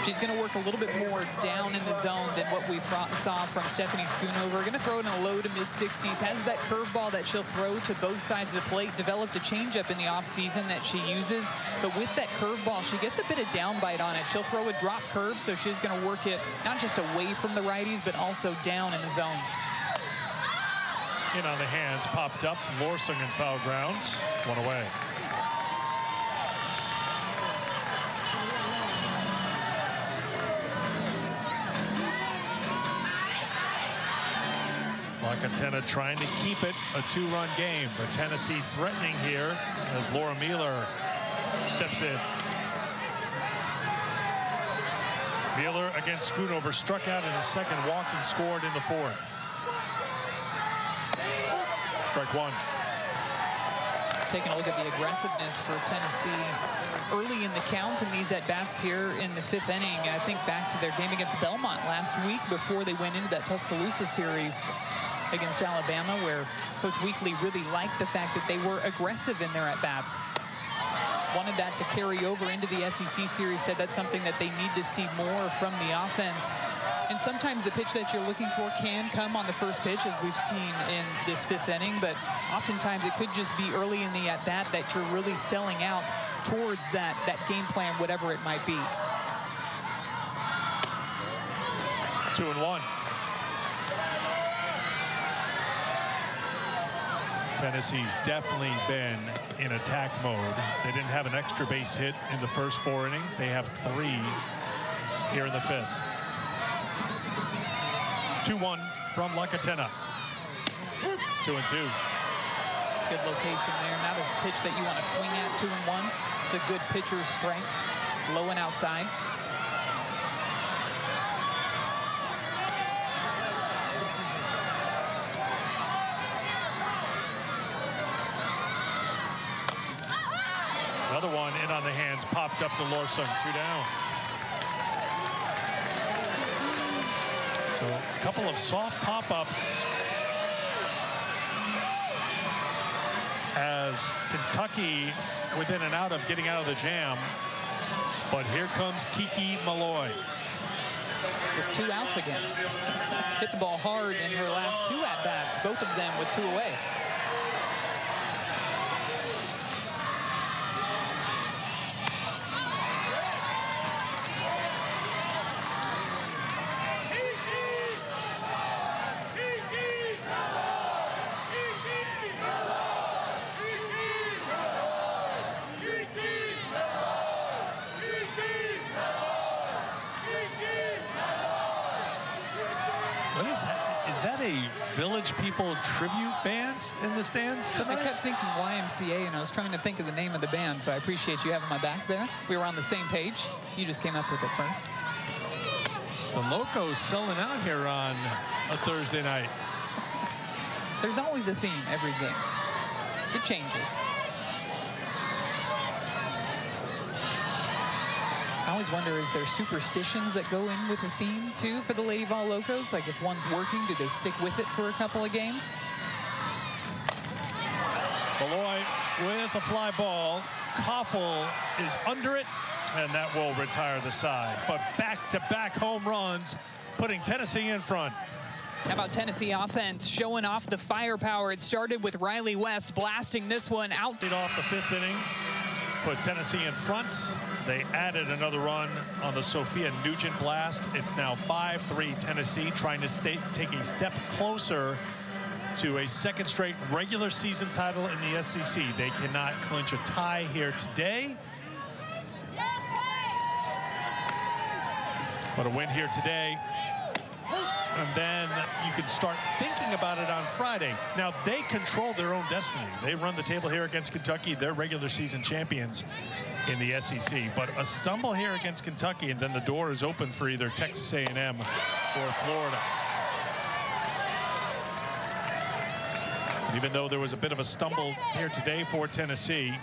She's going to work a little bit more down in the zone than what we saw from Stephanie Schoonover. Going to throw it in a low to mid-60s. Has that curveball that she'll throw to both sides of the plate. Developed a changeup in the offseason that she uses. But with that curveball, she gets a bit of downbite on it. She'll throw a drop curve, so she's going to work it not just away from the righties, but also down in the zone. In on the hands, popped up. Lorsing in foul grounds. One away. Lacatena trying to keep it a two-run game, but Tennessee threatening here as Laura Mueller steps in. Mueller against Schoonover, struck out in the second, walked and scored in the fourth. Strike one. Taking a look at the aggressiveness for Tennessee early in the count in these at-bats here in the fifth inning. I think back to their game against Belmont last week before they went into that Tuscaloosa series against Alabama, where Coach Weekly really liked the fact that they were aggressive in their at-bats. Wanted that to carry over into the SEC series, said that's something that they need to see more from the offense. And sometimes the pitch that you're looking for can come on the first pitch, as we've seen in this fifth inning, but oftentimes it could just be early in the at-bat that you're really selling out towards that game plan, whatever it might be. 2-1. Tennessee's definitely been in attack mode. They didn't have an extra base hit in the first 4 innings. They have 3 here in the fifth. 2-1 from Lacatena. 2-2. Good location there. Not a pitch that you want to swing at. 2-1. It's a good pitcher's strength. Low and outside. Another one in on the hands, popped up to Lorsing, 2 down. So a couple of soft pop-ups as Kentucky within and out of getting out of the jam. But here comes Kiki Malloy. With 2 outs again. Hit the ball hard in her last 2 at-bats, both of them with 2 away. Is that a Village People tribute band in the stands tonight? I kept thinking YMCA, and I was trying to think of the name of the band, so I appreciate you having my back there. We were on the same page. You just came up with it first. The Locos selling out here on a Thursday night. There's always a theme every game. It changes. I always wonder, is there superstitions that go in with the theme, too, for the Lady Vol Locos? Like, if one's working, do they stick with it for a couple of games? Malloy with a fly ball. Koffel is under it And that will retire the side. But back-to-back home runs, putting Tennessee in front. How about Tennessee offense showing off the firepower? It started with Riley West blasting this one out. Off the 5th inning, put Tennessee in front. They added another run on the Sophia Nugent blast. It's now 5-3 Tennessee, trying to take a step closer to a second straight regular season title in the SEC. They cannot clinch a tie here today. But a win here today, and then you can start thinking about it on Friday. Now, they control their own destiny. They run the table here against Kentucky. They're regular season champions in the SEC. But a stumble here against Kentucky, and then the door is open for either Texas A&M or Florida. Even though there was a bit of a stumble here today for Tennessee,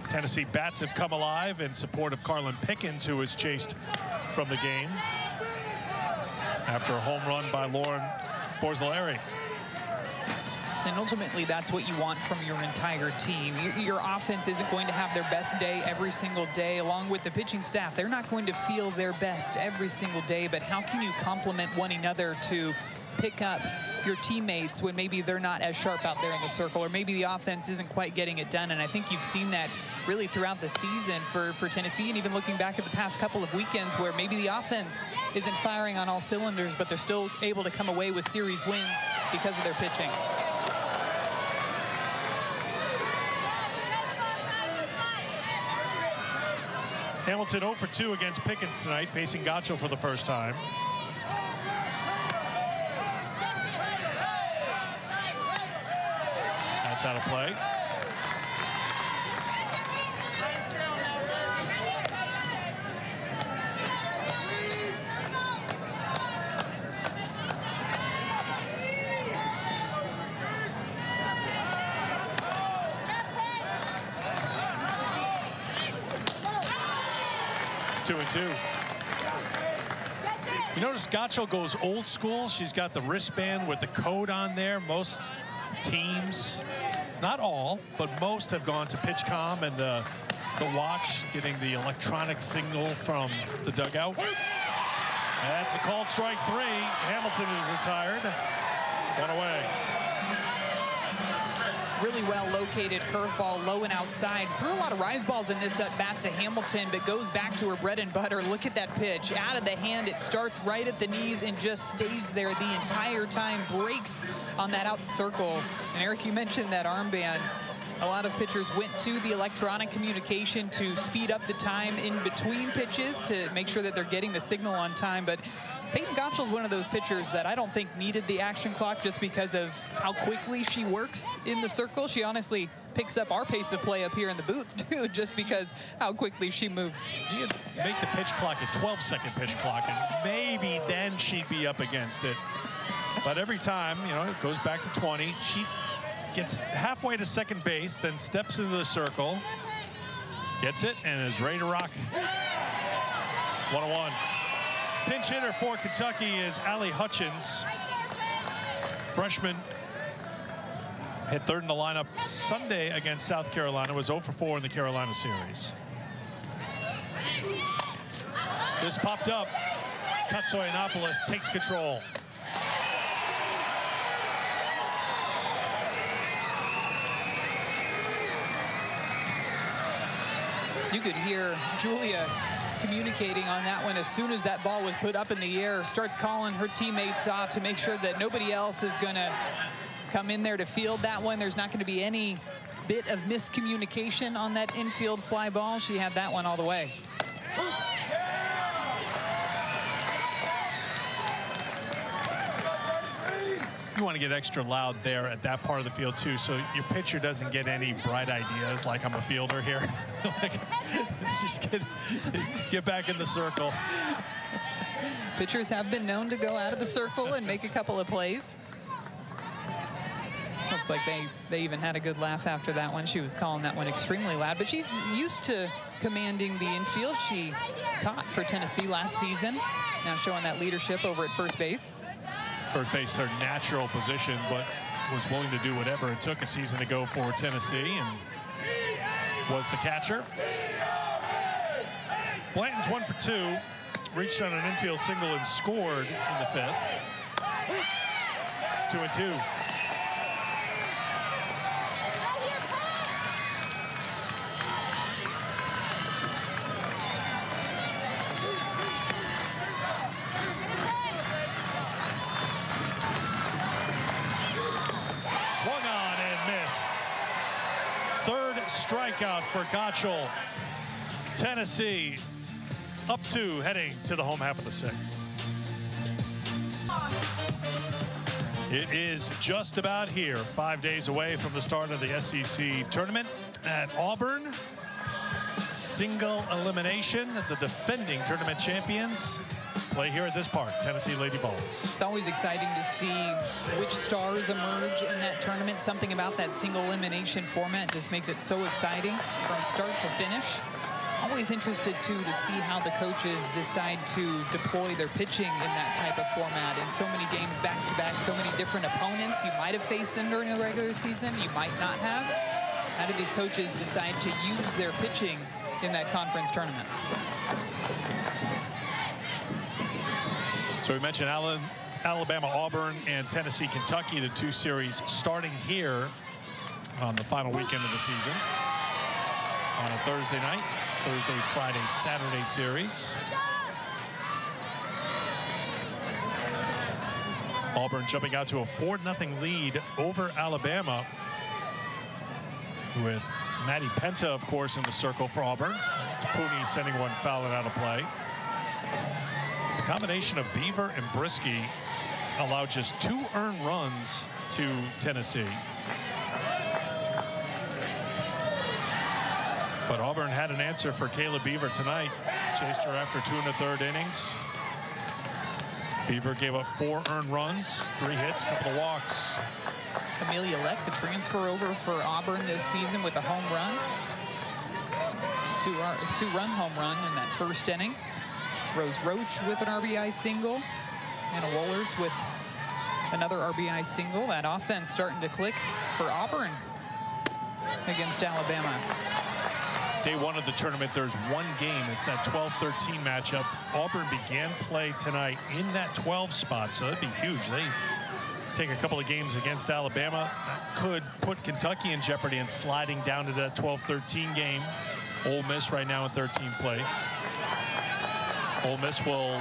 Tennessee bats have come alive in support of Carlin Pickens, who was chased from the game after a home run by Lauren Borzilleri. And ultimately, that's what you want from your entire team. Your offense isn't going to have their best day every single day, along with the pitching staff. They're not going to feel their best every single day, but how can you complement one another to pick up your teammates when maybe they're not as sharp out there in the circle, or maybe the offense isn't quite getting it done? And I think you've seen that really throughout the season for Tennessee, and even looking back at the past couple of weekends where maybe the offense isn't firing on all cylinders, but they're still able to come away with series wins because of their pitching. Hamilton 0 for 2 against Pickens tonight, facing Gaccio for the first time. That's out of play. Two and two. You notice Gaccio goes old school. She's got the wristband with the code on there. Most teams, not all, but most have gone to PitchCom and the watch, getting the electronic signal from the dugout. That's a called strike 3. Hamilton is retired. One away. Really well located curveball, low and outside. Threw a lot of rise balls in this at bat to Hamilton, but goes back to her bread and butter. Look at that pitch. Out of the hand, it starts right at the knees and just stays there the entire time. Breaks on that out circle. And Eric, you mentioned that armband. A lot of pitchers went to the electronic communication to speed up the time in between pitches to make sure that they're getting the signal on time. But Peyton Gottschall is one of those pitchers that I don't think needed the action clock just because of how quickly she works in the circle. She honestly picks up our pace of play up here in the booth, too, just because how quickly she moves. You could make the pitch clock a 12-second pitch clock, and maybe then she'd be up against it. But every time, you know, it goes back to 20. She gets halfway to second base, then steps into the circle, gets it, and is ready to rock. 1-1. Pinch hitter for Kentucky is Allie Hutchins. Freshman hit third in the lineup Sunday against South Carolina. Was 0 for 4 in the Carolina series. This popped up. Katsoyanopoulos takes control. You could hear Julia communicating on that one as soon as that ball was put up in the air. Starts calling her teammates off to make sure that nobody else is going to come in there to field that one. There's not going to be any bit of miscommunication on that infield fly ball. She had that one all the way. You want to get extra loud there at that part of the field too, so your pitcher doesn't get any bright ideas like I'm a fielder here. Like, just get back in the circle. Pitchers have been known to go out of the circle and make a couple of plays. Looks like they even had a good laugh after that one. She was calling that one extremely loud, but she's used to commanding the infield. She caught for Tennessee last season, now showing that leadership over at first base. First base, her natural position, but was willing to do whatever it took a season ago for Tennessee, and was the catcher. Blanton's 1 for 2. Reached on an infield single and scored in the 5th. 2-2. Swung on and missed. Third strikeout for Gottschall. Tennessee up 2, heading to the home half of the 6th. It is just about here, 5 days away from the start of the SEC tournament at Auburn. Single elimination. The defending tournament champions play here at this park, Tennessee Lady Vols. It's always exciting to see which stars emerge in that tournament. Something about that single elimination format just makes it so exciting from start to finish. Always interested, too, to see how the coaches decide to deploy their pitching in that type of format. In so many games back-to-back, so many different opponents. You might have faced them during the regular season. You might not have. How do these coaches decide to use their pitching in that conference tournament? So we mentioned Alabama, Auburn, and Tennessee, Kentucky, the 2 series starting here on the final weekend of the season on a Thursday night. Thursday, Friday, Saturday series. Auburn jumping out to a 4-0 lead over Alabama, with Maddie Penta, of course, in the circle for Auburn. It's Pooney sending one fouling out of play. The combination of Beaver and Brisky allowed just 2 earned runs to Tennessee. But Auburn had an answer for Kayla Beaver tonight. Chased her after 2 1/3 innings. Beaver gave up 4 earned runs, 3 hits, a couple of walks. Amelia Leck, the transfer over for Auburn this season, with a home run. Two-run home run in that first inning. Rose Roach with an RBI single. Anna Wohlers with another RBI single. That offense starting to click for Auburn against Alabama. Day 1 of the tournament, there's 1 game. It's that 12-13 matchup. Auburn began play tonight in that 12 spot, so that'd be huge. They take a couple of games against Alabama. That could put Kentucky in jeopardy and sliding down to that 12-13 game. Ole Miss right now in 13th place. Ole Miss will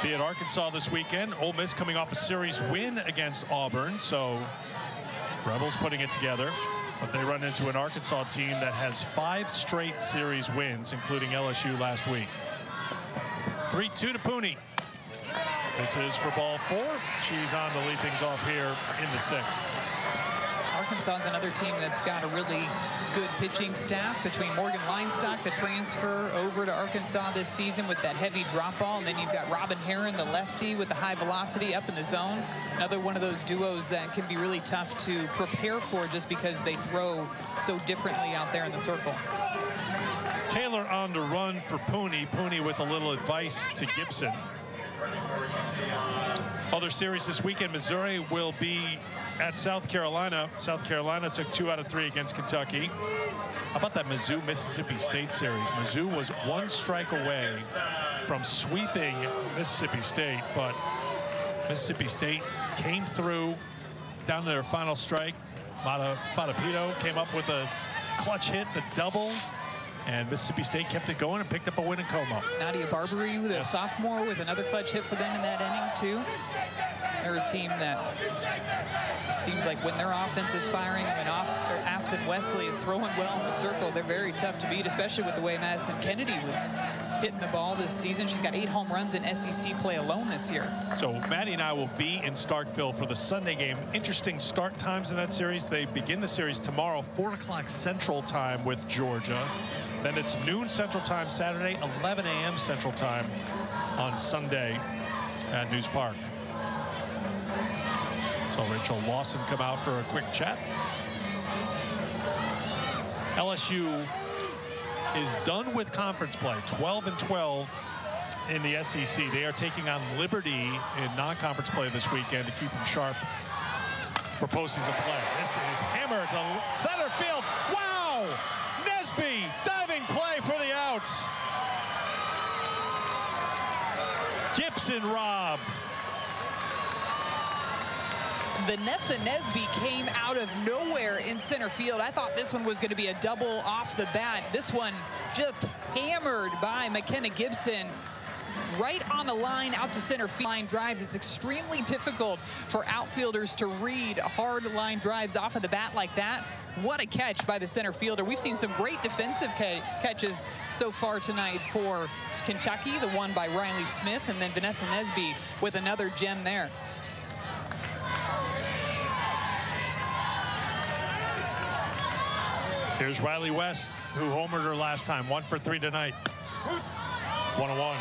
be at Arkansas this weekend. Ole Miss coming off a series win against Auburn, so Rebels putting it together. But they run into an Arkansas team that has 5 straight series wins, including LSU last week. 3-2 to Pooney. This is for ball 4. She's on to lead things off here in the 6th. Arkansas is another team that's got a really good pitching staff between Morgan Leinstock, the transfer over to Arkansas this season with that heavy drop ball, and then you've got Robin Heron, the lefty, with the high velocity up in the zone. Another one of those duos that can be really tough to prepare for just because they throw so differently out there in the circle. Taylor on the run for Pooney. Pooney with a little advice to Gibson. Other series this weekend, Missouri will be at South Carolina. South Carolina took 2 out of 3 against Kentucky. How about that Mizzou-Mississippi State series? Mizzou was 1 strike away from sweeping Mississippi State, but Mississippi State came through down to their final strike. Fadapito came up with a clutch hit, the double, and Mississippi State kept it going and picked up a win in Como. Nadia Barbary, the sophomore, with another clutch hit for them in that inning, too. They're a team that seems like when their offense is firing, when Aspen Wesley is throwing well in the circle, they're very tough to beat, especially with the way Madison Kennedy was hitting the ball this season. She's got 8 home runs in SEC play alone this year. So Maddie and I will be in Starkville for the Sunday game. Interesting start times in that series. They begin the series tomorrow, 4 o'clock Central Time with Georgia. Then it's noon Central Time Saturday, 11 a.m. Central Time on Sunday at News Park. So Rachel Lawson come out for a quick chat. LSU is done with conference play, 12-12 in the SEC. They are taking on Liberty in non-conference play this weekend to keep them sharp for postseason play. This is hammered to center field. Wow! Nesby diving play for the out. out. Gibson robbed. Vanessa Nesby came out of nowhere in center field. I thought this one was going to be a double off the bat. This one just hammered by McKenna Gibson. Right on the line out to center field. Line drives. It's extremely difficult for outfielders to read hard line drives off of the bat like that. What a catch by the center fielder. We've seen some great defensive catches so far tonight for Kentucky, the one by Riley Smith, and then Vanessa Nesby with another gem there. Here's Riley West, who homered her last time. 1 for 3 tonight. 1-1.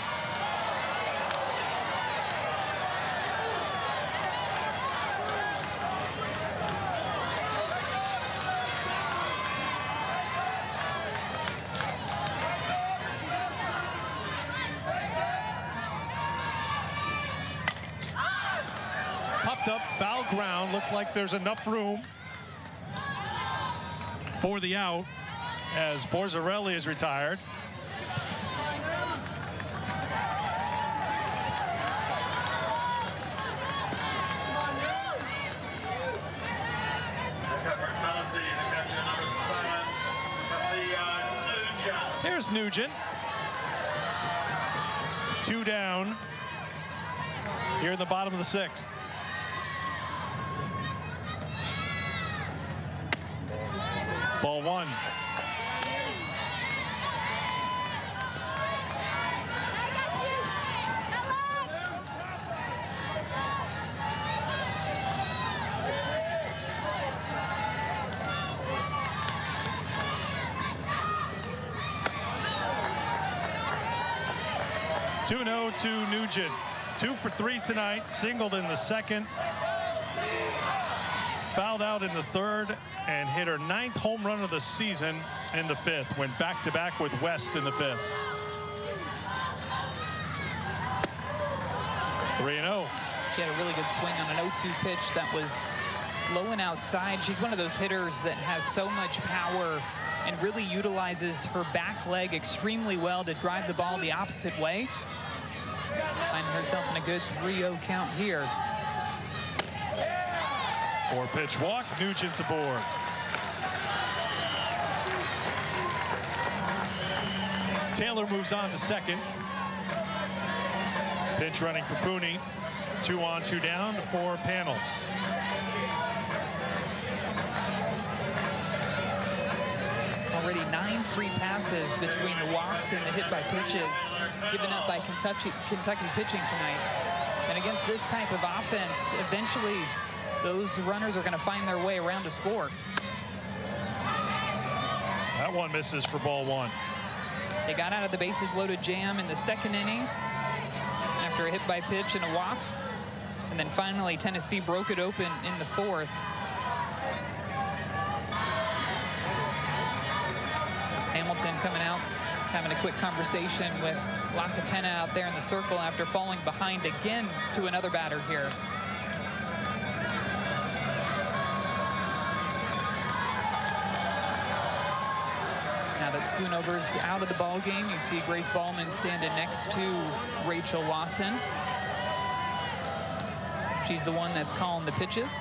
Popped up, foul ground. Looked like there's enough room for the out as Borzarelli is retired. Here's Nugent. 2 down here in the bottom of the 6th. Ball 1. Two-0 to Nugent. 2 for 3 tonight. Singled in the 2nd. Fouled out in the 3rd and hit her 9th home run of the season in the 5th. Went back-to-back with West in the 5th. 3-0. She had a really good swing on an 0-2 pitch that was low and outside. She's one of those hitters that has so much power and really utilizes her back leg extremely well to drive the ball the opposite way. Finding herself in a good 3-0 count here. 4-pitch walk. Nugent's aboard. Taylor moves on to 2nd. Pinch running for Pooney. 2 on, 2 down for Panel. Already 9 free passes between the walks and the hit by pitches given up by Kentucky pitching tonight. And against this type of offense, eventually those runners are going to find their way around to score. That one misses for ball 1. They got out of the bases loaded jam in the 2nd inning after a hit by pitch and a walk. And then finally Tennessee broke it open in the 4th. Hamilton coming out, having a quick conversation with Lacatena out there in the circle after falling behind again to another batter here. Now that Schoonover's out of the ball game, you see Grace Ballman standing next to Rachel Lawson. She's the one that's calling the pitches.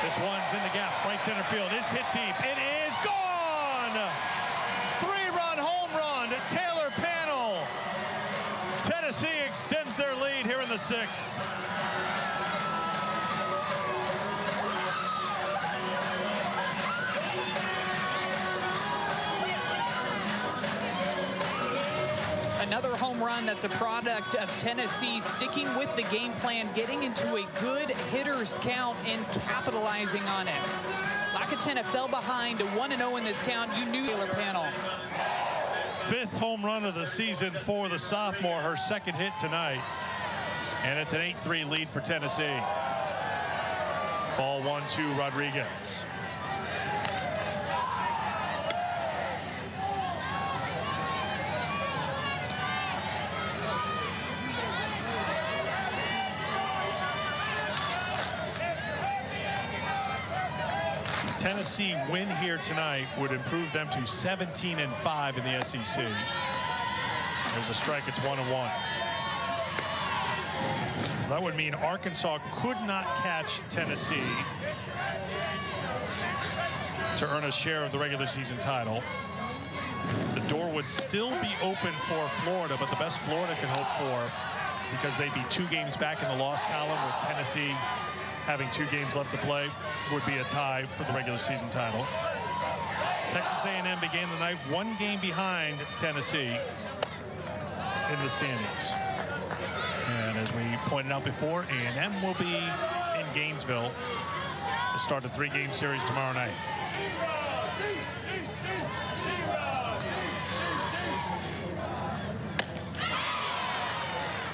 This one's in the gap, right center field. It's hit deep. It is gone! 3-run home run to Taylor Panel. Tennessee extends their lead here in the 6th. Another home run that's a product of Tennessee sticking with the game plan, getting into a good hitter's count and capitalizing on it. Lacatena fell behind to 1-0 in this count. You knew Taylor Panel. 5th home run of the season for the sophomore, her 2nd hit tonight. And it's an 8-3 lead for Tennessee. Ball 1-2 Rodriguez. Tennessee win here tonight would improve them to 17-5 in the SEC. There's a strike. It's 1-1. So that would mean Arkansas could not catch Tennessee to earn a share of the regular season title. The door would still be open for Florida, but the best Florida can hope for, because they'd be 2 games back in the loss column with Tennessee having 2 games left to play, would be a tie for the regular season title. Texas A&M began the night 1 game behind Tennessee in the standings. And as we pointed out before, A&M will be in Gainesville to start a 3-game series tomorrow night.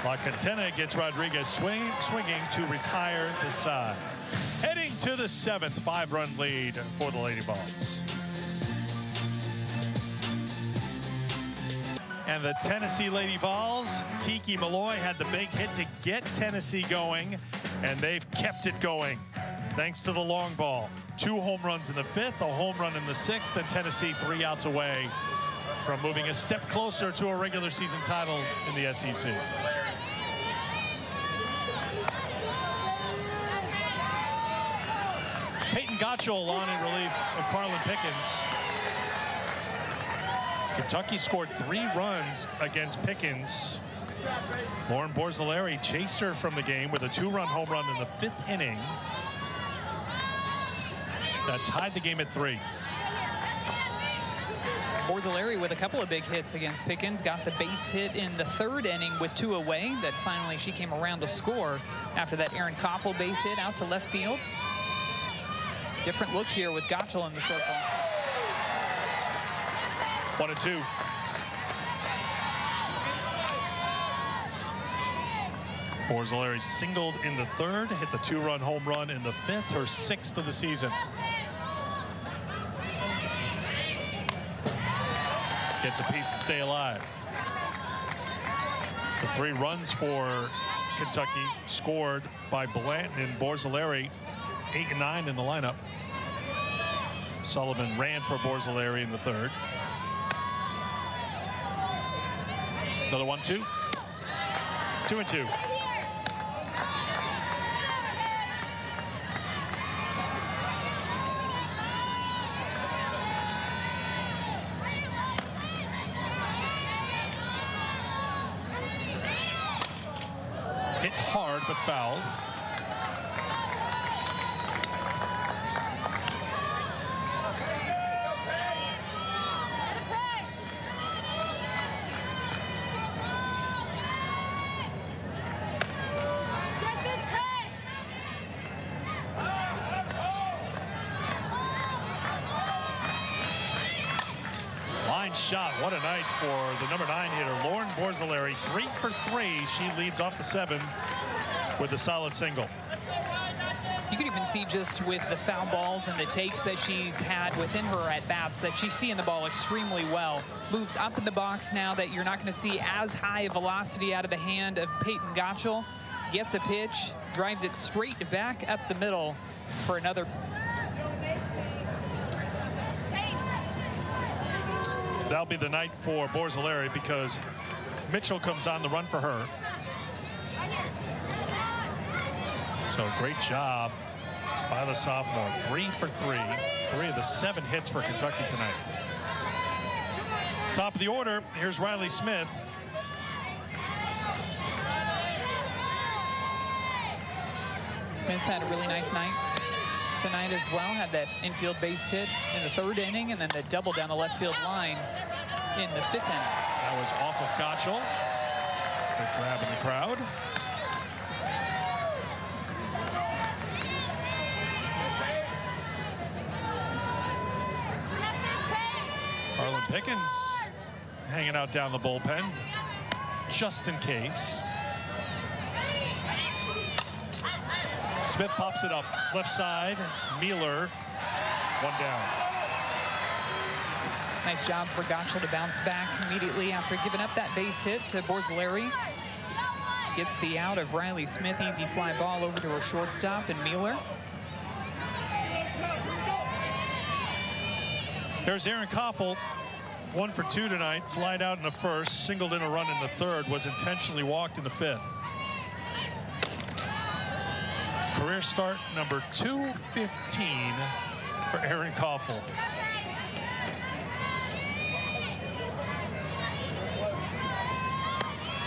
La Catena gets Rodriguez swinging to retire the side. Heading to the 7th, 5-run lead for the Lady Vols. And the Tennessee Lady Vols, Kiki Malloy had the big hit to get Tennessee going, and they've kept it going thanks to the long ball. 2 home runs in the 5th, a home run in the 6th, and Tennessee 3 outs away from moving a step closer to a regular season title in the SEC. Peyton Gottschall on in relief of Carlin Pickens. Kentucky scored 3 runs against Pickens. Lauren Borzilleri chased her from the game with a 2-run home run in the 5th inning. That tied the game at 3. Borzilleri with a couple of big hits against Pickens, got the base hit in the 3rd inning with 2 away. That finally she came around to score after that Erin Koffel base hit out to left field. Different look here with Gottschall in the circle. 1-2. Borzilleri singled in the 3rd, hit the 2-run home run in the 5th, her 6th of the season. Gets a piece to stay alive. The 3 runs for Kentucky scored by Blanton and Borzilleri, 8 and 9 in the lineup. Sullivan ran for Borzilleri in the 3rd. Another 1-2. 2-2. Hit hard but fouled. Shot. What a night for the number 9 hitter, Lauren Borzilleri. 3 for 3. She leads off the 7 with a solid single. You can even see just with the foul balls and the takes that she's had within her at-bats that she's seeing the ball extremely well. Moves up in the box now that you're not going to see as high a velocity out of the hand of Peyton Gottschall. Gets a pitch, drives it straight back up the middle for another. That'll be the night for Borzilleri because Mitchell comes on the run for her. So great job by the sophomore. 3 for 3. 3 of the 7 hits for Kentucky tonight. Top of the order, here's Riley Smith. Smith's had a really nice night tonight as well. Had that infield base hit in the 3rd inning and then the double down the left field line in the 5th inning. That was off of Gottschall. Good grab in the crowd. Carlin Pickens hanging out down the bullpen just in case. Smith pops it up left side. Mueller, 1 down. Nice job for Gottschall to bounce back immediately after giving up that base hit to Borzilleri. Gets the out of Riley Smith. Easy fly ball over to her shortstop and Mueller. There's Erin Koffel, 1 for 2 tonight, flied out in the first, singled in a run in the third, was intentionally walked in the fifth. Career start number 215 for Erin Koffel.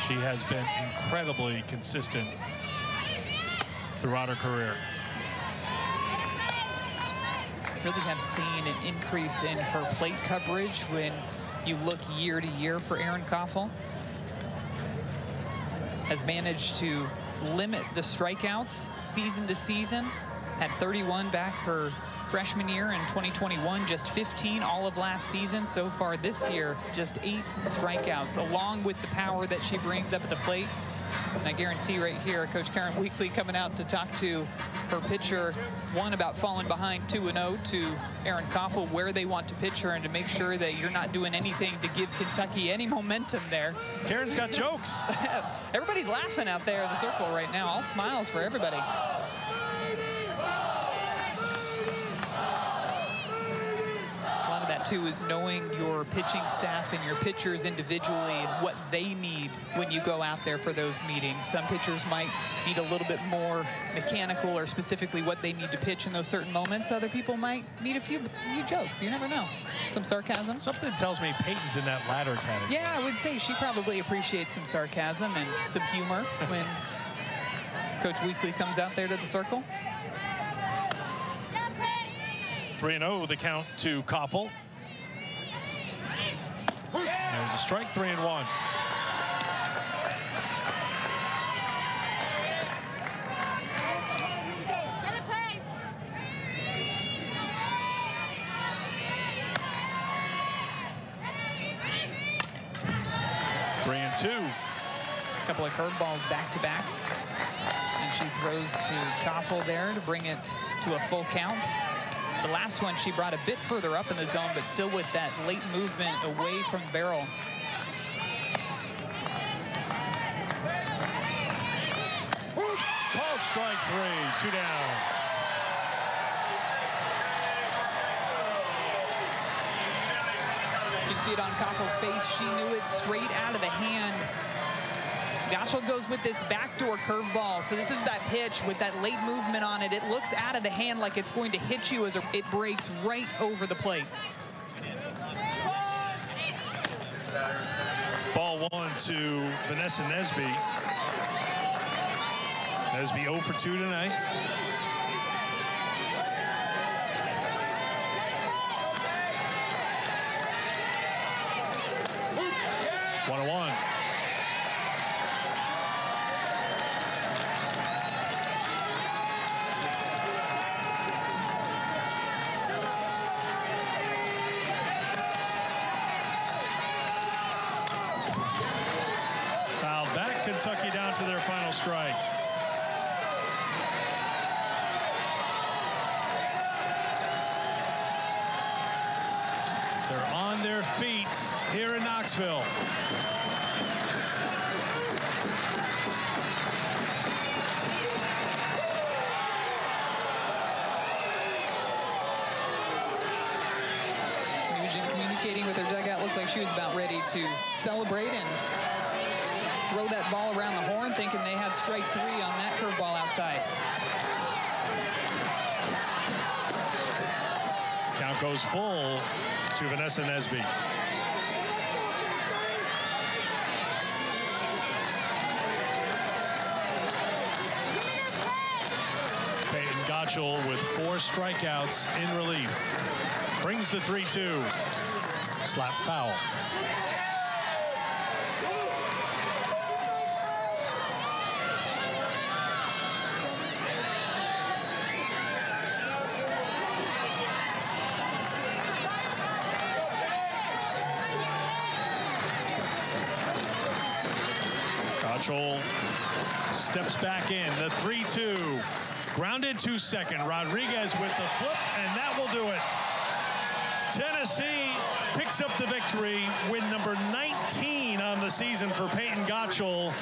She has been incredibly consistent throughout her career. Really have seen an increase in her plate coverage when you look year to year for Erin Koffel. Has managed to limit the strikeouts season to season. Had 31 back her freshman year in 2021, just 15 all of last season. So far this year, just 8 strikeouts, along with the power that she brings up at the plate. And I guarantee right here, Coach Karen Weekly coming out to talk to her pitcher, one, about falling behind 2-0 to Erin Koffel, where they want to pitch her and to make sure that you're not doing anything to give Kentucky any momentum there. Karen's got jokes. Everybody's laughing out there in the circle right now. All smiles for everybody. That too is knowing your pitching staff and your pitchers individually and what they need when you go out there for those meetings. Some pitchers might need a little bit more mechanical or specifically what they need to pitch in those certain moments. Other people might need a few jokes. You never know. Some sarcasm. Something tells me Peyton's in that latter category. Yeah, I would say she probably appreciates some sarcasm and some humor when Coach Weekly comes out there to the circle. 3-0 the count to Koffel. There's a strike, 3-1. Three and two. A couple of curveballs back to back. And she throws to Koffel there to bring it to a full count. The last one she brought a bit further up in the zone, but still with that late movement away from the barrel. Called strike 3, 2 down. You can see it on Koffel's face. She knew it straight out of the hand. Gottschall goes with this backdoor curveball. So this is that pitch with that late movement on it. It looks out of the hand like it's going to hit you as it breaks right over the plate. Ball 1 to Vanessa Nesby. Nesby 0 for 2 tonight. One and one. Fouled back, Kentucky down to their final strike. They're on their feet here in Knoxville. Nugent communicating with her dugout, looked like she was about ready to celebrate and throw that ball around the horn, thinking they had strike 3 on that curveball outside. Count goes full to Vanessa Nesby. Peyton Gottschall with 4 strikeouts in relief. Brings the 3-2. Slap foul. Gottschall steps back in. The 3-2. Grounded to second. Rodriguez with the flip, and that will do it. Tennessee picks up the victory, win number 19 on the season for Peyton Gottschall.